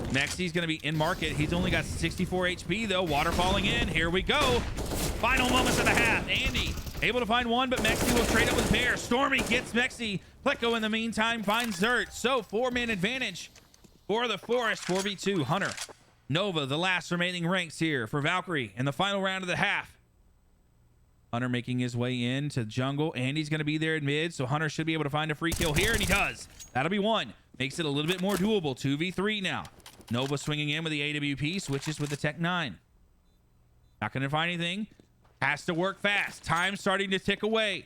Mexi's going to be in market. He's only got 64 HP though. Water falling in. Here we go. Final moments of the half. Andy able to find one, but Mexi will trade up with Bear. Stormy gets Mexi. Pleco in the meantime finds Zert. So 4-man advantage for the Forest. 4v2. Hunter. Nova, the last remaining ranks here for Valkyrie in the final round of the half. Hunter making his way into jungle. Andy's going to be there in mid, so Hunter should be able to find a free kill here, and he does. That'll be 1. Makes it a little bit more doable. 2v3 now. Nova swinging in with the AWP, switches with the Tech 9. Not going to find anything. Has to work fast. Time starting to tick away.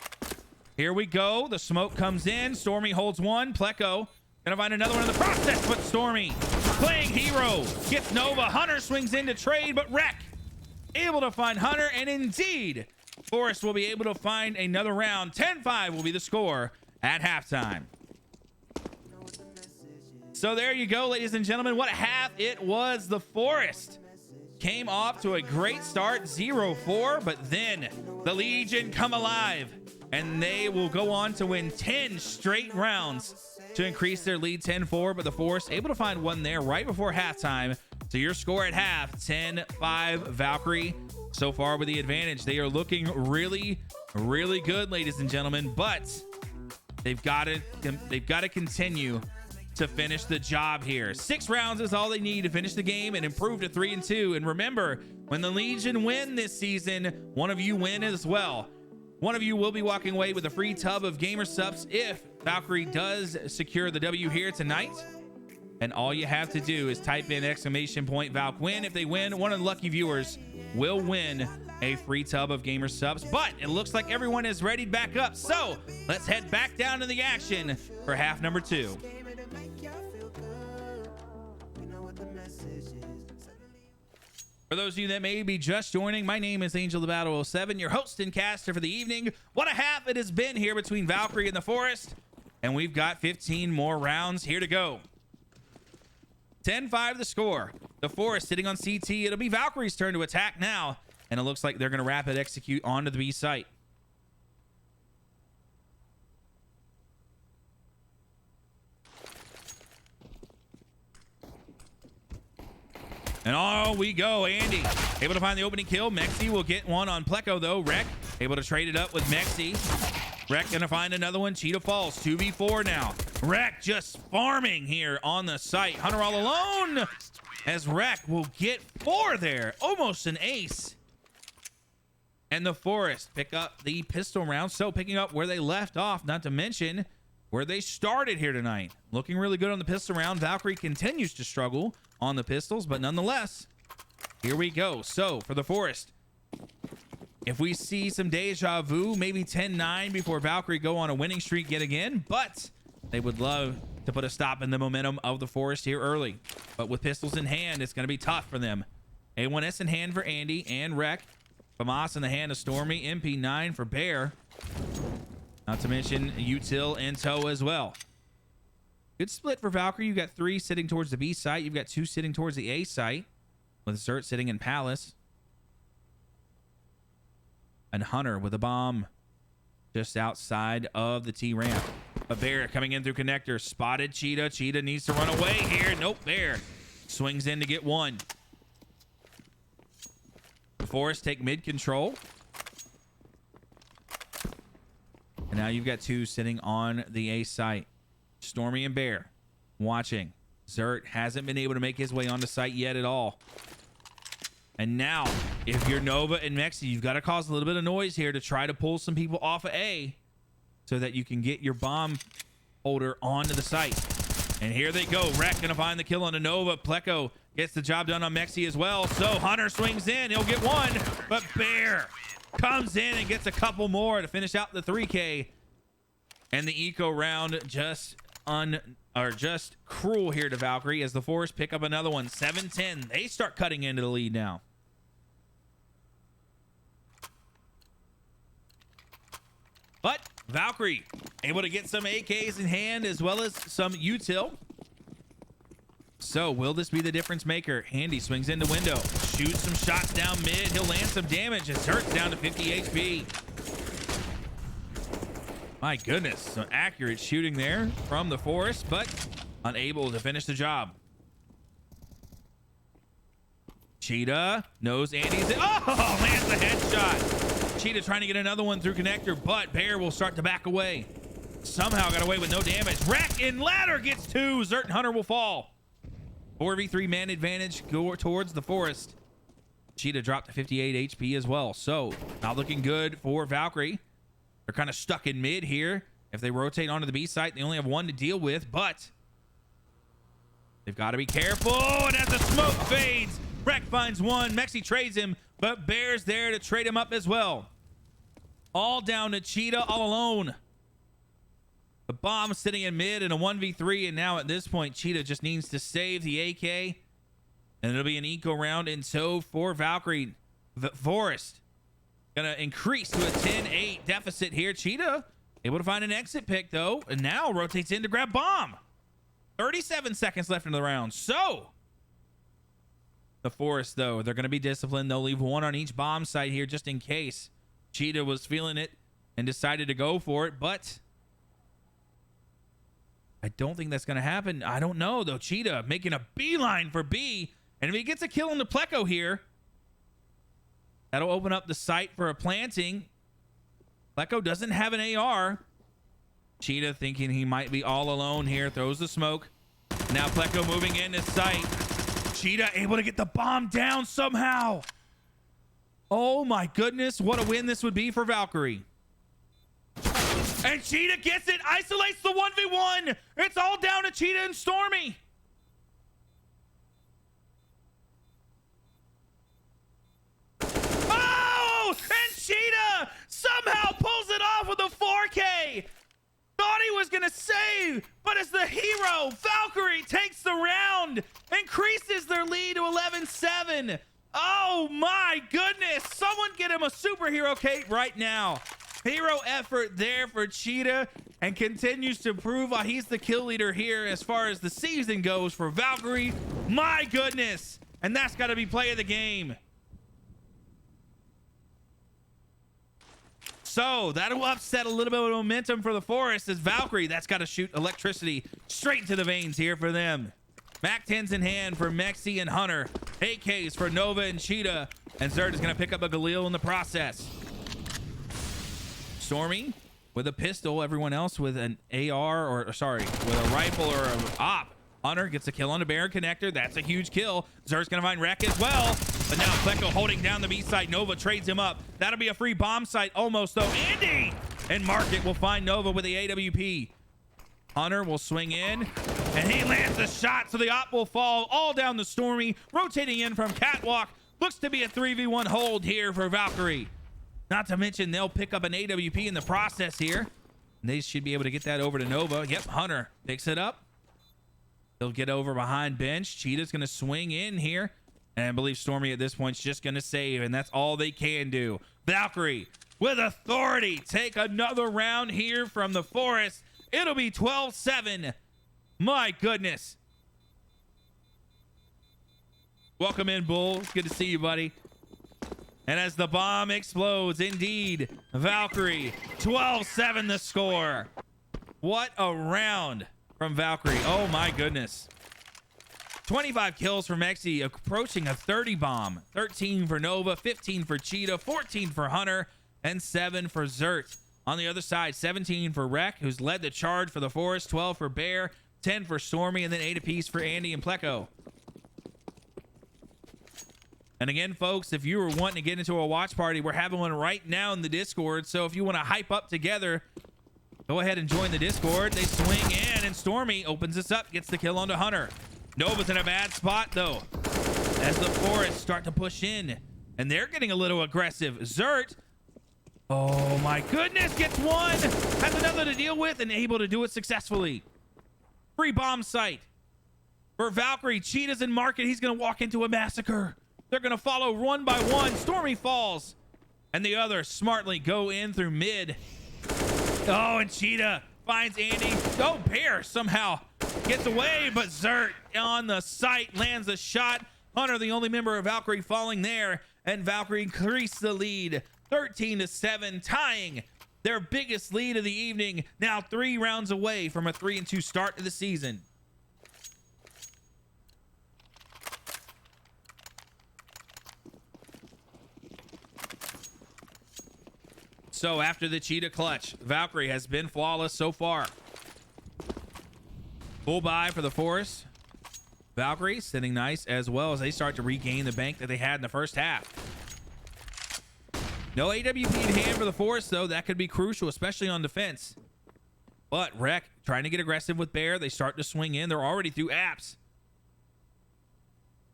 Here we go. The smoke comes in. Stormy holds 1. Pleco going to find another one in the process, but Stormy playing hero. Gets Nova. Hunter swings in to trade, but Wreck able to find Hunter, and indeed Forest will be able to find another round. 10-5 will be the score at halftime. So there you go, ladies and gentlemen. What a half it was. The Forest came off to a great start, 0-4, but then the Legion come alive, and they will go on to win 10 straight rounds to increase their lead 10-4, but the Forest able to find one there right before halftime. So your score at half, 10-5 Valkyrie. So far with the advantage. They are looking really, really good, ladies and gentlemen, but they've got to continue to finish the job here. 6 rounds is all they need to finish the game and improve to 3-2. And remember, when the Legion win this season, one of you win as well. One of you will be walking away with a free tub of gamer subs if Valkyrie does secure the W here tonight. And all you have to do is type in !Valk win. If they win, one of the lucky viewers will win a free tub of gamer subs. But it looks like everyone is ready back up. So let's head back down to the action for half number 2. For those of you that may be just joining, my name is Angel the Battle 07, your host and caster for the evening. What a half it has been here between Valkyrie and the Forest. And we've got 15 more rounds here to go. 10-5 the score. The Forest sitting on CT. It'll be Valkyrie's turn to attack now. And it looks like they're going to rapid execute onto the B site. And on we go. Andy able to find the opening kill. Mexi will get one on Pleco though. Wreck able to trade it up with Mexi. Wreck gonna find another one. Cheetah falls. 2v4 now. Wreck just farming here on the site. Hunter all alone as Wreck will get 4 there. Almost an ace. And the Forest pick up the pistol round. So picking up where they left off, not to mention where they started here tonight. Looking really good on the pistol round. Valkyrie continues to struggle on the pistols, but nonetheless, here we go. So for the Forest, if we see some deja vu, maybe 10-9 before Valkyrie go on a winning streak yet again, but they would love to put a stop in the momentum of the Forest here early. But with pistols in hand, it's going to be tough for them. A1S in hand for Andy and Wreck. Famas in the hand of Stormy. MP9 for Bear. Not to mention Util and Toe as well. Good split for Valkyrie. You got 3 sitting towards the B site. You've got 2 sitting towards the A site, with Zert sitting in Palace. And Hunter with a bomb just outside of the T ramp. A Bear coming in through connector. Spotted Cheetah. Cheetah needs to run away here. Nope, Bear swings in to get 1. The Forest take mid control. And now you've got 2 sitting on the A site. Stormy and Bear watching. Zert hasn't been able to make his way onto site yet at all. And now, if you're Nova and Mexi, you've got to cause a little bit of noise here to try to pull some people off of A so that you can get your bomb holder onto the site. And here they go. Wreck gonna find the kill on the Nova. Pleco gets the job done on Mexi as well. So Hunter swings in. He'll get 1, but Bear comes in and gets a couple more to finish out the 3K. And the eco round just cruel here to Valkyrie as the Forest pick up another one. 7-10. They start cutting into the lead now. But Valkyrie able to get some AKs in hand as well as some util. So will this be the difference maker? Handy swings into window, shoots some shots down mid. He'll land some damage as Zert's down to 50 HP. My goodness, some accurate shooting there from the Forest, but unable to finish the job. Cheetah knows Andy's in. Oh, lands the headshot. Cheetah trying to get another one through connector, but Bear will start to back away. Somehow got away with no damage. Wreck in ladder gets 2. Zert and Hunter will fall. 4v3 man advantage go towards the Forest. Cheetah dropped to 58 HP as well. So not looking good for Valkyrie. They're kind of stuck in mid here. If they rotate onto the B site, they only have 1 to deal with, but they've got to be careful. And as the smoke fades, Wreck finds 1. Mexi trades him, but Bear's there to trade him up as well. All down to Cheetah all alone. The bomb sitting in mid in a 1v3, and now at this point, Cheetah just needs to save the AK, and it'll be an eco round in tow for Valkyrie. The Forest gonna increase to a 10-8 deficit here. Cheetah able to find an exit pick though, and now rotates in to grab bomb. 37 seconds left in the round. So the Forest though, they're gonna be disciplined. They'll leave 1 on each bomb site here just in case. Cheetah was feeling it and decided to go for it, but I don't think that's gonna happen. I don't know though. Cheetah making a beeline for B, and if he gets a kill on the Pleco here, that'll open up the site for a planting. Pleco doesn't have an AR. Cheetah thinking he might be all alone here. Throws the smoke. Now Pleco moving in his sight. Cheetah able to get the bomb down somehow. Oh my goodness. What a win this would be for Valkyrie. And Cheetah gets it. Isolates the 1v1. It's all down to Cheetah and Stormy. And Cheetah somehow pulls it off with a 4K. Thought he was gonna save, but as the hero, Valkyrie takes the round, increases their lead to 11-7. Oh my goodness. Someone get him a superhero cape right now. Hero effort there for Cheetah, and continues to prove why he's the kill leader here as far as the season goes for Valkyrie. My goodness. And that's got to be play of the game. So that'll upset a little bit of momentum for the Forest as Valkyrie, that's got to shoot electricity straight into the veins here for them. Mac 10s in hand for Mexi and Hunter. AKs for Nova and Cheetah. And Zert is going to pick up a Galil in the process. Stormy with a pistol. Everyone else with an AR with a rifle or an op. Hunter gets a kill on the Bear connector. That's a huge kill. Zert's going to find Wreck as well. But now Pleco holding down the B site. Nova trades him up. That'll be a free bomb site almost though. Andy and Market will find Nova with the AWP. Hunter will swing in and he lands the shot. So the op will fall all down the Stormy. Rotating in from Catwalk. Looks to be a 3v1 hold here for Valkyrie. Not to mention they'll pick up an AWP in the process here. And they should be able to get that over to Nova. Yep, Hunter picks it up. He'll get over behind bench. Cheetah's going to swing in here. And I believe Stormy at this point is just going to save. And that's all they can do. Valkyrie with authority take another round here from the Forest. It'll be 12-7. My goodness. Welcome in, Bull. It's good to see you, buddy. And as the bomb explodes, indeed, Valkyrie, 12-7 the score. What a round from Valkyrie. Oh, my goodness. 25 kills from ESEA, approaching a 30 bomb. 13 for Nova, 15 for Cheetah, 14 for Hunter, and 7 for Zert. On the other side, 17 for Rek, who's led the charge for the Forest, 12 for Bear, 10 for Stormy, and then 8 apiece for Andy and Pleco. And again, folks, if you were wanting to get into a watch party, we're having one right now in the Discord. So if you want to hype up together, go ahead and join the Discord. They swing in, and Stormy opens this up, gets the kill onto Hunter. Nova's in a bad spot, though, as the Forest start to push in. And they're getting a little aggressive. Zert, oh my goodness, gets one. Has another to deal with and able to do it successfully. Free bomb site for Valkyrie. Cheetah's in market. He's going to walk into a massacre. They're going to follow one by one. Stormy falls. And the others smartly go in through mid. Oh, and Cheetah finds Andy. Oh, Bear somehow gets away, but Zert on the site lands a shot. Hunter, the only member of Valkyrie, falling there. And Valkyrie increased the lead 13-7, tying their biggest lead of the evening. Now 3 rounds away from a 3-2 start to the season. So after the Cheetah clutch, Valkyrie has been flawless so far. Full buy for the Forest. Valkyrie sitting nice as well as they start to regain the bank that they had in the first half. No AWP in hand for the Forest, though. That could be crucial, especially on defense. But Rek trying to get aggressive with Bear. They start to swing in. They're already through apps.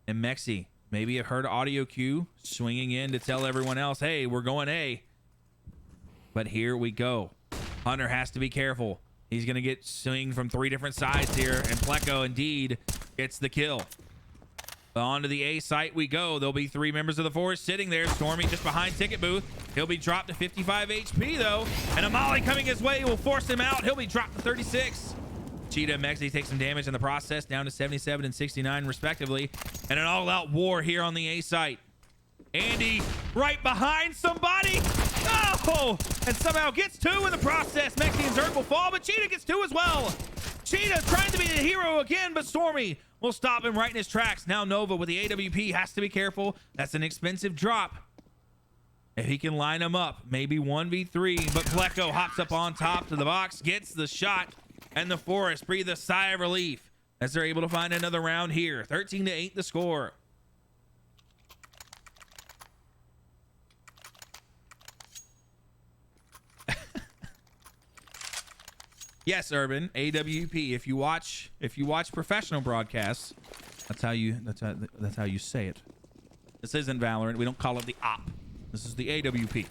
And Mexi, maybe a heard audio cue, swinging in to tell everyone else, hey, we're going A. But here we go. Hunter has to be careful. He's going to get swing from 3 different sides here. And Pleco, indeed, gets the kill. On to the A site we go. There'll be 3 members of the Forest sitting there. Stormy just behind Ticket Booth. He'll be dropped to 55 HP, though. And a molly coming his way will force him out. He'll be dropped to 36. Cheetah and Mexi take some damage in the process, down to 77 and 69, respectively. And an all-out war here on the A site. Andy right behind somebody. Oh! And somehow gets 2 in the process. Mexi and Zerk will fall, but Cheetah gets 2 as well. Cheetah trying to be the hero again, but Stormy will stop him right in his tracks. Now Nova with the AWP has to be careful. That's an expensive drop. If he can line them up, maybe 1v3, but Pleco hops up on top to the box, gets the shot, and the Forest breathe a sigh of relief as they're able to find another round here. 13-8 the score. Yes, Urban, AWP. If you watch professional broadcasts, that's how you say it. This isn't Valorant. We don't call it the op. This is the AWP.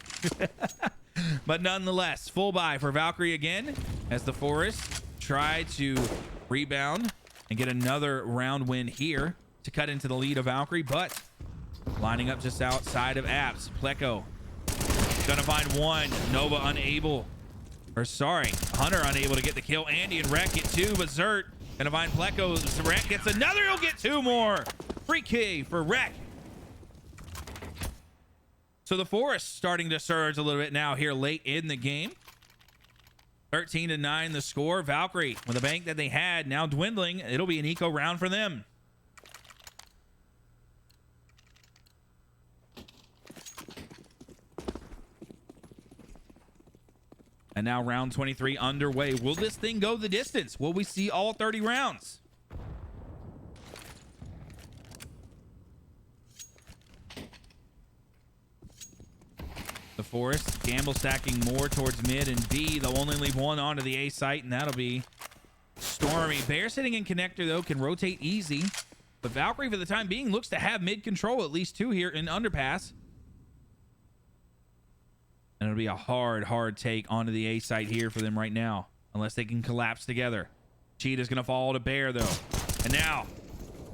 But nonetheless, full buy for Valkyrie again as the Forest try to rebound and get another round win here to cut into the lead of Valkyrie, but lining up just outside of apps. Pleco gonna find one. Nova unable. Or sorry, Hunter unable to get the kill. Andy and Rek get 2, but Zert gonna find Pleco. Rek gets another. He'll get 2 more. Free key for Rek. So the Forest starting to surge a little bit now here late in the game. 13-9 the score. Valkyrie with the bank that they had now dwindling. It'll be an eco round for them. And now round 23 underway. Will this thing go the distance? Will we see all 30 rounds? The Forest gamble stacking more towards mid and B. They'll only leave 1 onto the A site, and that'll be Stormy. Bear sitting in connector, though, can rotate easy. But Valkyrie, for the time being, looks to have mid control, at least 2 here in underpass. And it'll be a hard take onto the A site here for them right now, unless they can collapse together. Cheetah's going to fall to Bear, though. And now,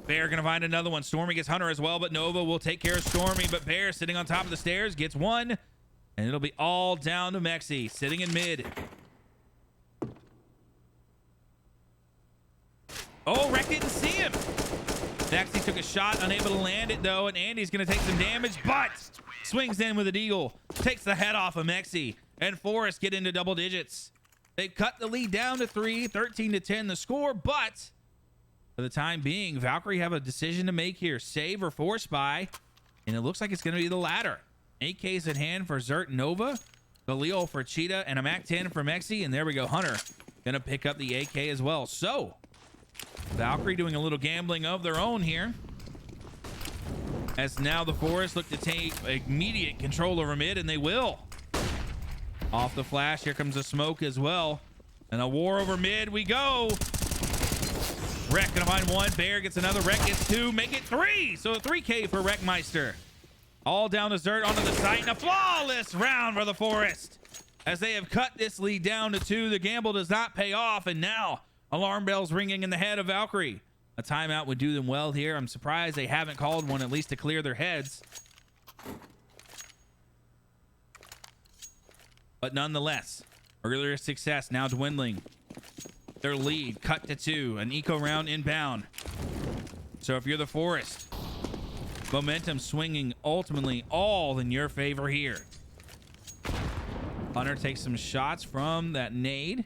Bear going to find another one. Stormy gets Hunter as well, but Nova will take care of Stormy. But Bear sitting on top of the stairs gets 1. And it'll be all down to Mexi, sitting in mid. Oh, Rek didn't see him. Daxie took a shot, unable to land it though, and Andy's gonna take some damage, but swings in with a deagle, takes the head off of Mexi, and Forrest get into double digits. They cut the lead down to 3, 13-10 the score, but for the time being, Valkyrie have a decision to make here, save or force buy, and it looks like it's gonna be the latter. AK's at hand for Zert Nova, Galil for Cheetah, and a MAC-10 for Mexi, and there we go, Hunter gonna pick up the AK as well. So Valkyrie doing a little gambling of their own here, as now the Forest look to take immediate control over mid, and they will. Off the flash, here comes the smoke as well, and a war over mid we go. Rek gonna find one, Bear gets another, Rek gets 2, make it 3. So a 3K for Wreckmeister. All down to Zert onto the site, and a flawless round for the Forest. As they have cut this lead down to 2, the gamble does not pay off, and now alarm bells ringing in the head of Valkyrie. A timeout would do them well here. I'm surprised they haven't called one, at least to clear their heads. But nonetheless, earlier success now dwindling. Their lead cut to 2, an eco round inbound. So if you're the Forest, momentum swinging ultimately all in your favor here. Hunter takes some shots from that nade,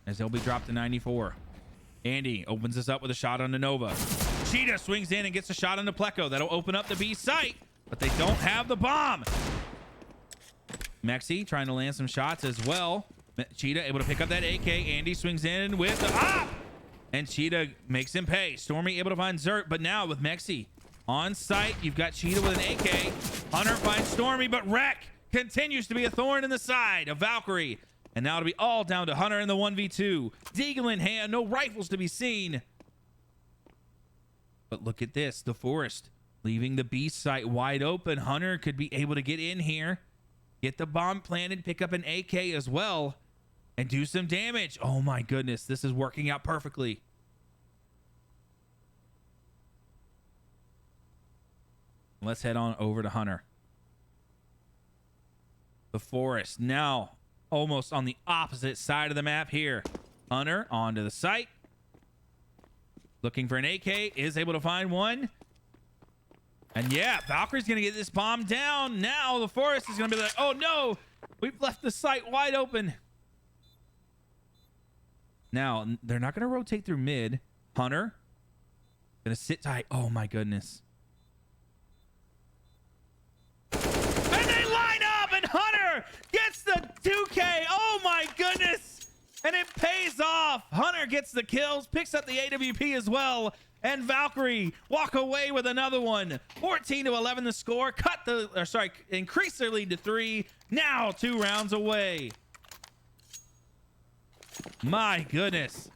as they'll be dropped to 94. Andy opens this up with a shot on the Nova. Cheetah swings in and gets a shot on the Pleco. That'll open up the B site, but they don't have the bomb. Mexi trying to land some shots as well. Cheetah able to pick up that AK. Andy swings in with the and Cheetah makes him pay. Stormy able to find Zert, but now with Mexi on site, you've got Cheetah with an AK. Hunter finds Stormy, but Rek continues to be a thorn in the side of Valkyrie. And now it'll be all down to Hunter in the 1v2. Deagle in hand, no rifles to be seen. But look at this, the Forest leaving the B site wide open. Hunter could be able to get in here, get the bomb planted, pick up an AK as well, and do some damage. Oh my goodness, this is working out perfectly. Let's head on over to Hunter. The Forest now almost on the opposite side of the map here. Hunter onto the site, looking for an AK, is able to find one. And yeah, Valkyrie's gonna get this bomb down. Now the Forest is gonna be like, oh no, we've left the site wide open. Now they're not gonna rotate through mid. Hunter gonna sit tight. Oh my goodness. And they line up, and Hunter gets the 2K. Oh my goodness. And it pays off. Hunter gets the kills, picks up the AWP as well. And Valkyrie walk away with another one. 14-11 the score. Increase their lead to 3. Now 2 rounds away. My goodness.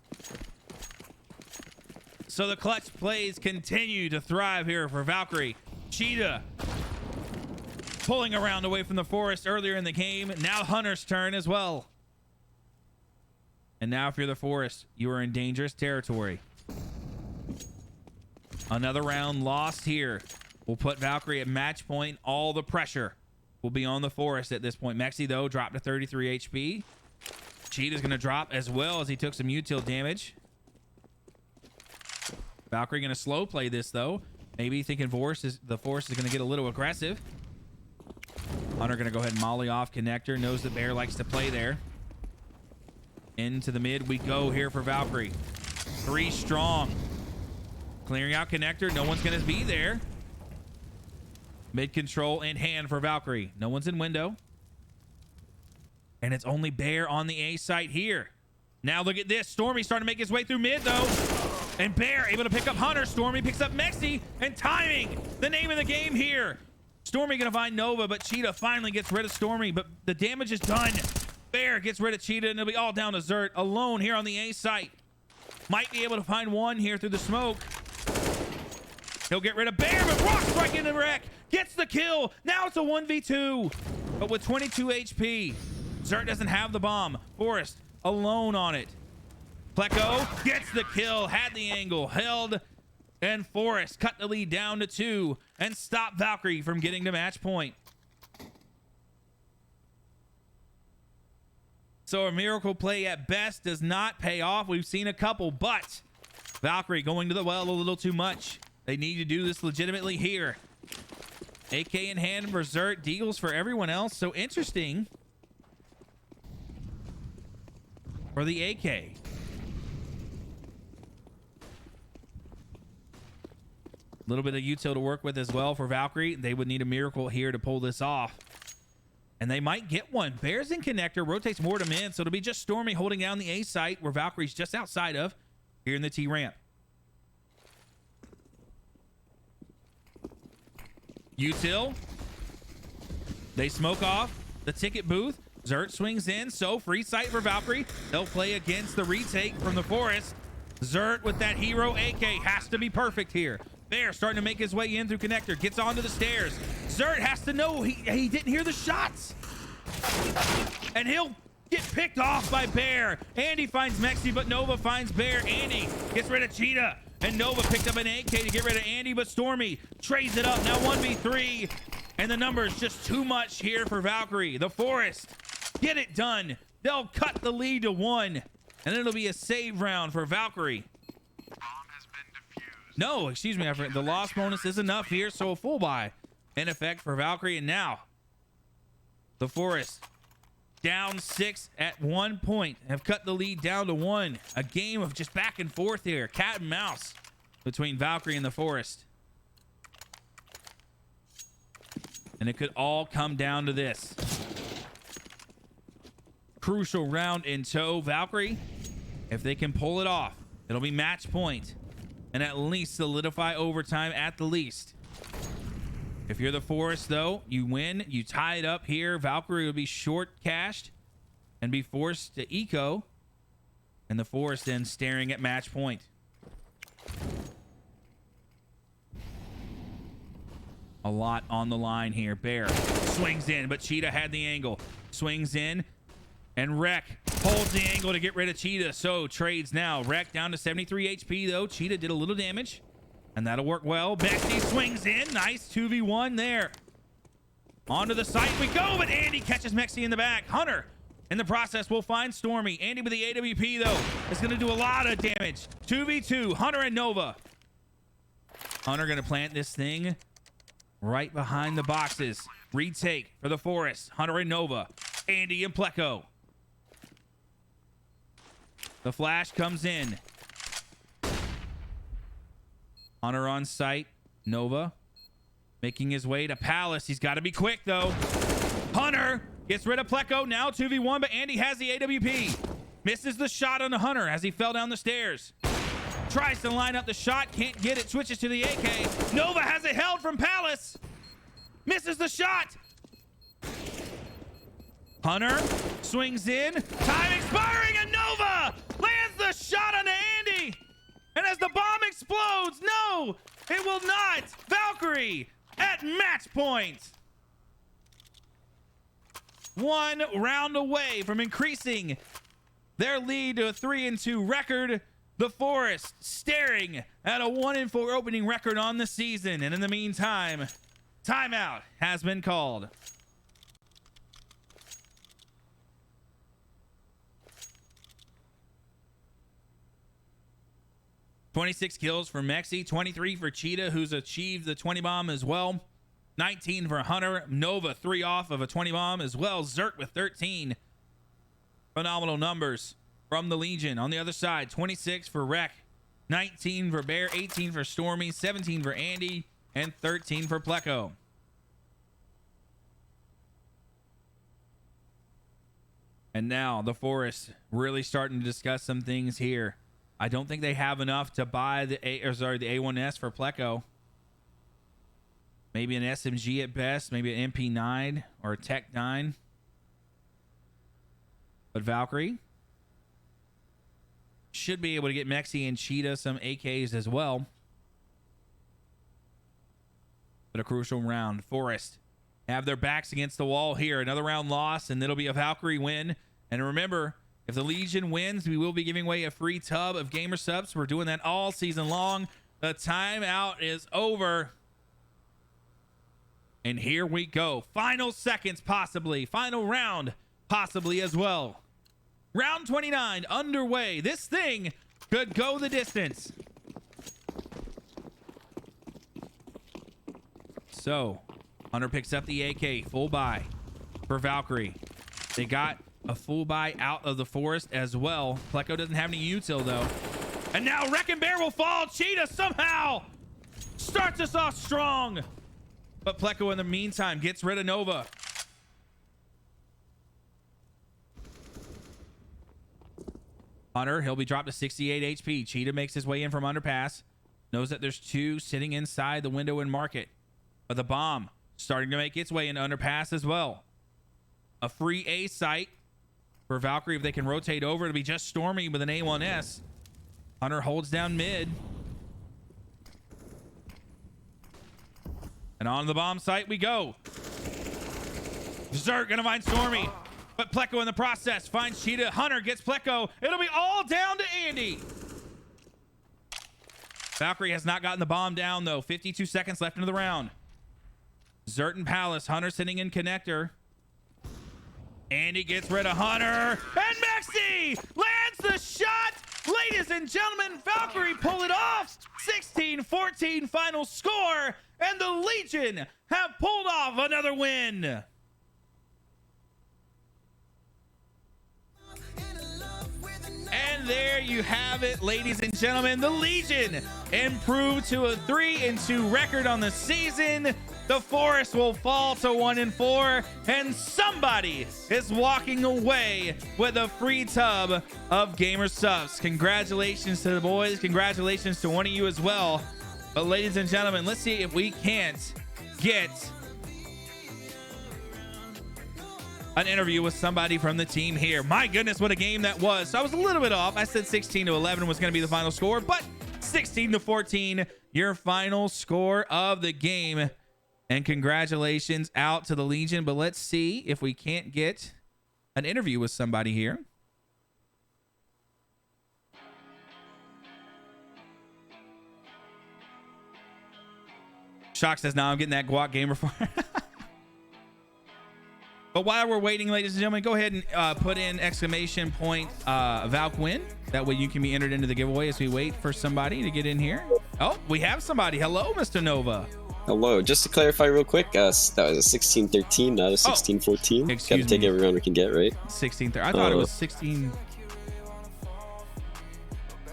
So the clutch plays continue to thrive here for Valkyrie. Cheetah pulling around away from the Forest earlier in the game. Now Hunter's turn as well. And now if you're the Forest, you are in dangerous territory. Another round lost here will put Valkyrie at match point. All the pressure will be on the Forest at this point. Mexi, though, dropped to 33 HP. Cheetah's going to drop as well as he took some util damage. Valkyrie going to slow play this, though. Maybe thinking the Forest is going to get a little aggressive. Hunter going to go ahead and molly off connector. Knows that Bear likes to play there. Into the mid we go here for Valkyrie. 3 strong. Clearing out connector. No one's going to be there. Mid control in hand for Valkyrie. No one's in window. And it's only Bear on the A site here. Now look at this. Stormy starting to make his way through mid, though. And Bear able to pick up Hunter. Stormy picks up Mexi. And timing, the name of the game here. Stormy going to find Nova, but Cheetah finally gets rid of Stormy. But the damage is done. Bear gets rid of Cheetah, and it'll be all down to Zert alone here on the A site. Might be able to find one here through the smoke. He'll get rid of Bear, but rock strike into the wreck. Gets the kill. Now it's a 1v2. But with 22 HP, Zert doesn't have the bomb. Forest alone on it. Pleco gets the kill, had the angle, held, and Forest cut the lead down to 2 and stopped Valkyrie from getting to match point. So a miracle play at best does not pay off. We've seen a couple, but Valkyrie going to the well a little too much. They need to do this legitimately here. AK in hand, Berserk, deagles for everyone else. So interesting for the AK. A little bit of util to work with as well for Valkyrie. They would need a miracle here to pull this off. And they might get one. Bears in connector, rotates Mortem in. So it'll be just Stormy holding down the A site where Valkyrie's just outside of here in the T ramp. Util. They smoke off the ticket booth. Zert swings in. So free sight for Valkyrie. They'll play against the retake from the forest. Zert with that hero AK has to be perfect here. Bear starting to make his way in through connector. Gets onto the stairs. Zert has to know he didn't hear the shots. And he'll get picked off by Bear. Andy finds Mexi, but Nova finds Bear. Andy gets rid of Cheetah. And Nova picked up an AK to get rid of Andy, but Stormy trades it up. Now 1v3. And the number is just too much here for Valkyrie. The Forest get it done. They'll cut the lead to 1. And it'll be a save round for Valkyrie. No, excuse me. The loss bonus is enough here, so a full buy in effect for Valkyrie. And now the Forest down 6 at 1 point, have cut the lead down to 1. A game of just back and forth here, cat and mouse between Valkyrie and the Forest. And it could all come down to this. Crucial round in tow. Valkyrie, if they can pull it off, it'll be match point and at least solidify overtime at the least. If you're the Forest, though, you win. You tie it up here. Valkyrie will be short cashed and be forced to eco. And the Forest then staring at match point. A lot on the line here. Bear swings in, but Cheetah had the angle. Swings in, and Wreck holds the angle to get rid of Cheetah. So trades now. Wreck down to 73 HP, though. Cheetah did a little damage. And that'll work well. Bexy swings in. Nice 2v1 there. Onto the site we go, but Andy catches Mexi in the back. Hunter, in the process, will find Stormy. Andy with the AWP, though, is going to do a lot of damage. 2v2, Hunter and Nova. Hunter going to plant this thing right behind the boxes. Retake for the Forest. Hunter and Nova. Andy and Pleco. The flash comes in. Hunter on site. Nova making his way to Palace. He's got to be quick, though. Hunter gets rid of Pleco. Now 2v1, but Andy has the AWP. Misses the shot on the Hunter as he fell down the stairs. Tries to line up the shot. Can't get it. Switches to the AK. Nova has it held from Palace. Misses the shot. Hunter swings in. Time expiring, and Nova lands the shot on Andy. And as the bomb explodes, no, it will not. Valkyrie at match point. 1 round away from increasing their lead to a 3-2 record. The Forest staring at a 1-4 opening record on the season. And in the meantime, timeout has been called. $26 kills for Mexi, 23 for Cheetah, who's achieved the 20 bomb as well. 19 for Hunter. Nova 3 off of a 20 bomb as well. Zert with 13. Phenomenal numbers from the Legion. On the other side, 26 for Wreck, 19 for Bear, 18 for Stormy, 17 for Andy, and 13 for Pleco. And now the Forest really starting to discuss some things here. I don't think they have enough to buy the A1S for Pleco. Maybe an SMG at best, maybe an MP9 or a Tech 9. But Valkyrie should be able to get Mexi and Cheetah some AKs as well. But a crucial round. Forest have their backs against the wall here. Another round loss, and it'll be a Valkyrie win. And remember, if the Legion wins, we will be giving away a free tub of gamer subs. We're doing that all season long. The timeout is over. And here we go. Final seconds, possibly. Final round, possibly as well. Round 29 underway. This thing could go the distance. So, Hunter picks up the AK. Full buy for Valkyrie. They got a full buy out of the forest as well. Pleco doesn't have any util though. And now Wrecking Bear will fall. Cheetah somehow starts us off strong. But Pleco in the meantime gets rid of Nova. Hunter, he'll be dropped to 68 HP. Cheetah makes his way in from underpass. Knows that there's two sitting inside the window in market. But the bomb starting to make its way into underpass as well. A free A site for Valkyrie if they can rotate over. It'll be just Stormy with an A1S. Hunter holds down mid. And on the bomb site we go. Zerg gonna find Stormy. But Pleco in the process finds Cheetah. Hunter gets Pleco. It'll be all down to Andy. Valkyrie has not gotten the bomb down though. 52 seconds left into the round. Zert and Palace. Hunter sitting in connector. Andy gets rid of Hunter. And Mexi lands the shot. Ladies and gentlemen, Valkyrie pull it off. 16-14 final score. And the Legion have pulled off another win. And there you have it, ladies and gentlemen. The Legion improved to a 3-2 record on the season. The Forest will fall to 1-4, and somebody is walking away with a free tub of Gamer Subs. Congratulations to the boys. Congratulations to one of you as well. But ladies and gentlemen, let's see if we can't get an interview with somebody from the team here. My goodness, what a game that was. So I was a little bit off. I said 16-11 was going to be the final score, but 16-14, your final score of the game. And congratulations out to the Legion. But let's see if we can't get an interview with somebody here. Shock says, "Now I'm getting that guac gamer for." But while we're waiting, ladies and gentlemen, go ahead and put in exclamation point Valk win. That way you can be entered into the giveaway as we wait for somebody to get in here. Oh, we have somebody. Hello, Mr. Nova. Hello. Just to clarify real quick, that was a 16-13, not a 16-14. Excuse Gotta take me. every round we can get, right? 16-13. I thought it was 16.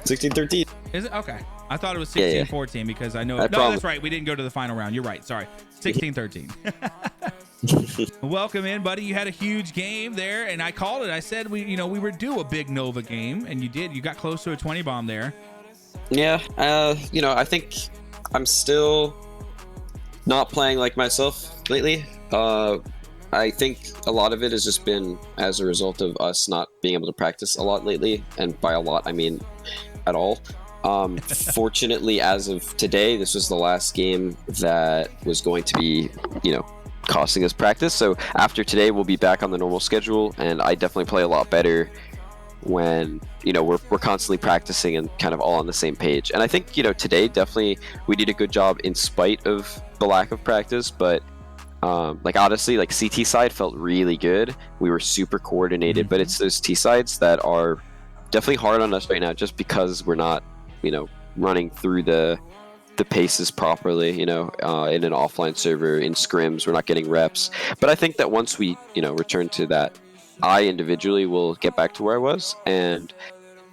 16-13. Is it? Okay. I thought it was Yeah, 16-14 because I know. I No, promise. that's right. We didn't go to the final round. You're right. Sorry. 16-13. Welcome in, buddy. You had a huge game there, and I called it. I said we were due a big Nova game, and you did. You got close to a 20 bomb there. Yeah, I think I'm still not playing like myself lately. I think a lot of it has just been as a result of us not being able to practice a lot lately, and by a lot I mean at all. Fortunately, as of today, this was the last game that was going to be, costing us practice. So after today, we'll be back on the normal schedule, and I definitely play a lot better when we're constantly practicing and kind of all on the same page. And I think today definitely we did a good job in spite of the lack of practice. But honestly, CT side felt really good. We were super coordinated, but it's those T sides that are definitely hard on us right now, just because we're not running through the paces properly, in an offline server, in scrims, we're not getting reps. But I think that once we, return to that, I individually will get back to where I was, and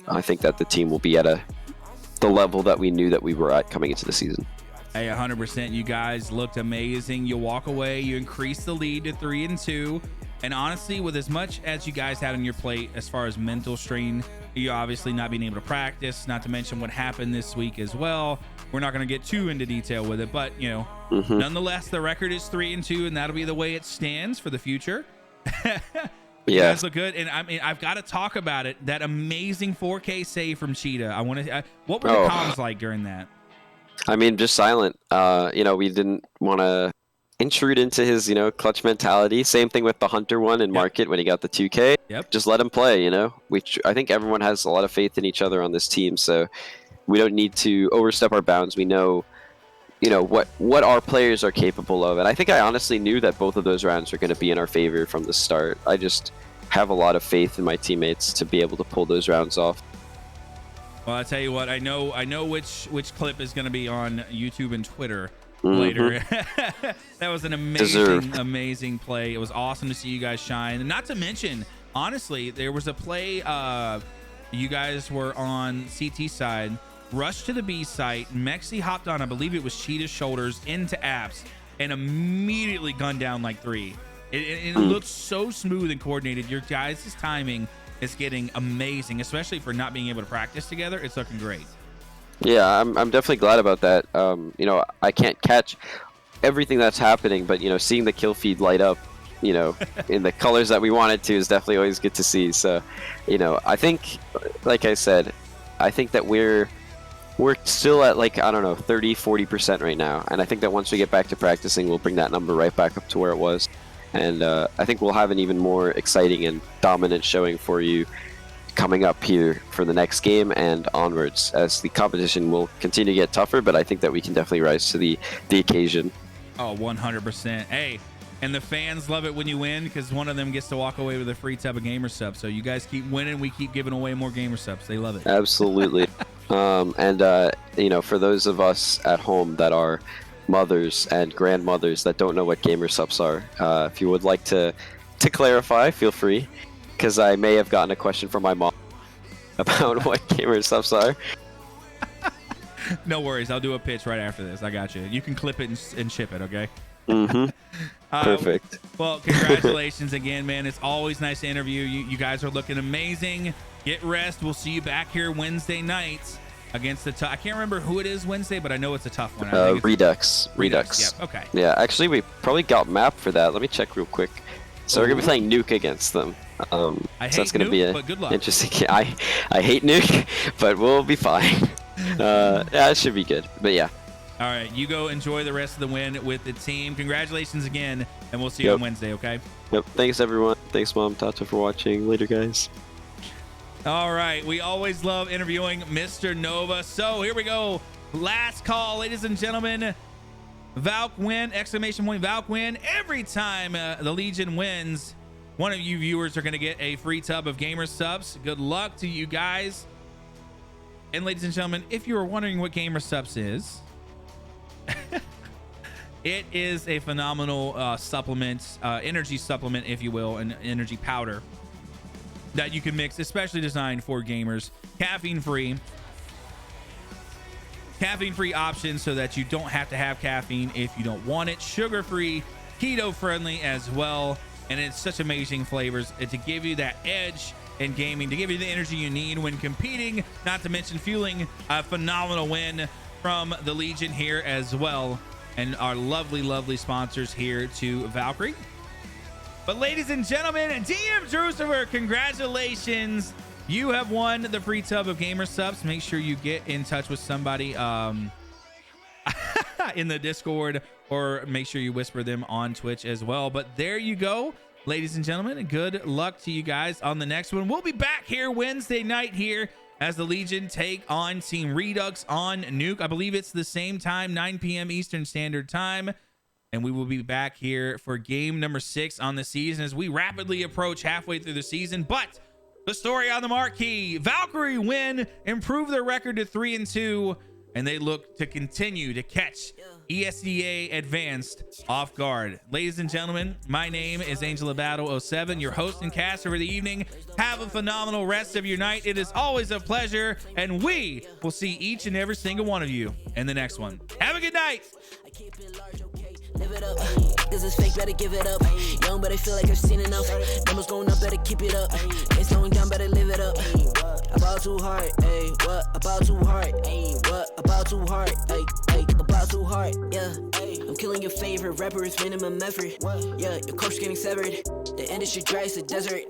I think that the team will be at the level that we knew that we were at coming into the season. Hey, 100%. You guys looked amazing. You walk away, you increase the lead to 3-2. And honestly, with as much as you guys had on your plate as far as mental strain, you obviously not being able to practice, not to mention what happened this week as well. We're not going to get too into detail with it, but nonetheless, the record is 3-2, and that'll be the way it stands for the future. You guys look good, and I mean, I've got to talk about it. That amazing 4K save from Cheetah. What were the comms like during that? I mean, just silent. We didn't want to intrude into his, clutch mentality. Same thing with the Hunter one in market when he got the 2K. Yep. Just let him play, I think everyone has a lot of faith in each other on this team, so we don't need to overstep our bounds. We know, what our players are capable of. And I think I honestly knew that both of those rounds were going to be in our favor from the start. I just have a lot of faith in my teammates to be able to pull those rounds off. Well, I tell you what, I know which clip is going to be on YouTube and Twitter later. That was an amazing play. It was awesome to see you guys shine. And not to mention, honestly, there was a play. You guys were on CT side, rushed to the B site. Mexi hopped on, I believe it was Cheetah's shoulders into apps, and immediately gunned down like 3. It looked so smooth and coordinated. Your guys' timing is getting amazing, especially for not being able to practice together. It's looking great. Yeah, I'm definitely glad about that. You know, I can't catch everything that's happening, but, you know, seeing the kill feed light up, you know, in the colors that we wanted to is definitely always good to see. So, you know, I think, like I said, I think that we're still at, like, I don't know, 30-40% right now. And I think that once we get back to practicing, we'll bring that number right back up to where it was. And I think we'll have an even more exciting and dominant showing for you coming up here for the next game and onwards, as the competition will continue to get tougher, but I think that we can definitely rise to the occasion. Oh, 100%. Hey, and the fans love it when you win, because one of them gets to walk away with a free tub of gamer subs. So you guys keep winning, we keep giving away more gamer subs. They love it. Absolutely. You know, for those of us at home that are mothers and grandmothers that don't know what gamer subs are, if you would like to clarify, feel free, because I may have gotten a question from my mom about what gamer subs are. No worries, I'll do a pitch right after this. I got you. You can clip it and ship it, okay? Perfect. Well, congratulations again, man. It's always nice to interview you. You guys are looking amazing. Get rest. We'll see you back here Wednesday nights against the I can't remember who it is Wednesday, but I know it's a tough one. I think Redux. Yeah, okay. Yeah, actually, we probably got mapped for that. Let me check real quick. So we're gonna be playing Nuke against them. I hate that's gonna Nuke, be but good luck. Interesting. I hate Nuke, but we'll be fine. Yeah, it should be good. But yeah. All right, you go enjoy the rest of the win with the team. Congratulations again, and we'll see you on Wednesday, okay? Yep. Thanks, everyone. Thanks, Mom, Tata, for watching. Later, guys. All right, we always love interviewing Mr. Nova. So here we go. Last call, ladies and gentlemen. Valk win, exclamation point, Valk win. Every time the Legion wins, one of you viewers are going to get a free tub of gamer subs. Good luck to you guys. And ladies and gentlemen, if you were wondering what gamer subs is, it is a phenomenal supplement, energy supplement, if you will, an energy powder that you can mix, especially designed for gamers. Caffeine-free options so that you don't have to have caffeine if you don't want it. Sugar-free, keto-friendly as well. And it's such amazing flavors to give you that edge in gaming, to give you the energy you need when competing, not to mention fueling a phenomenal win from the Legion here as well. And our lovely sponsors here to Valkyrie. But ladies and gentlemen, DM Drusifer, congratulations. You have won the free tub of gamer subs. Make sure you get in touch with somebody in the Discord, or make sure you whisper them on Twitch as well. But there you go, ladies and gentlemen. Good luck to you guys on the next one. We'll be back here Wednesday night here as the Legion take on Team Redux on Nuke. I believe it's the same time, 9 p.m. Eastern Standard Time. And we will be back here for game number 6 on the season as we rapidly approach halfway through the season. But the story on the marquee, Valkyrie win, improve their record to 3-2, and they look to continue to catch ESEA Advanced off guard. Ladies and gentlemen, my name is Angel of Battle 07, your host and caster for the evening. Have a phenomenal rest of your night. It is always a pleasure, and we will see each and every single one of you in the next one. Have a good night. Live it up. This is fake, better give it up. Young, but I feel like I've seen enough. Numbers going up, better keep it up. Ain't slowing down, better live it up. About too hard, ayy. What about too hard? Ayy, what about too hard? Ayy, about too hard, yeah. I'm killing your favorite rapper, it's minimum effort. Yeah, your coach getting severed. The industry dry as the desert.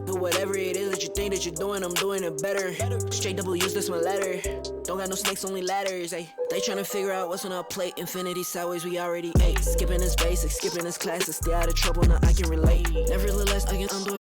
Do whatever it is that you think that you're doing, I'm doing it better. Straight double use, this my letter. Don't got no snakes, only ladders, ayy. They tryna figure out what's on our plate. Infinity sideways, we already ate. Skipping this basic, skipping this classic. Stay out of trouble, now I can relate. Nevertheless, I'm doing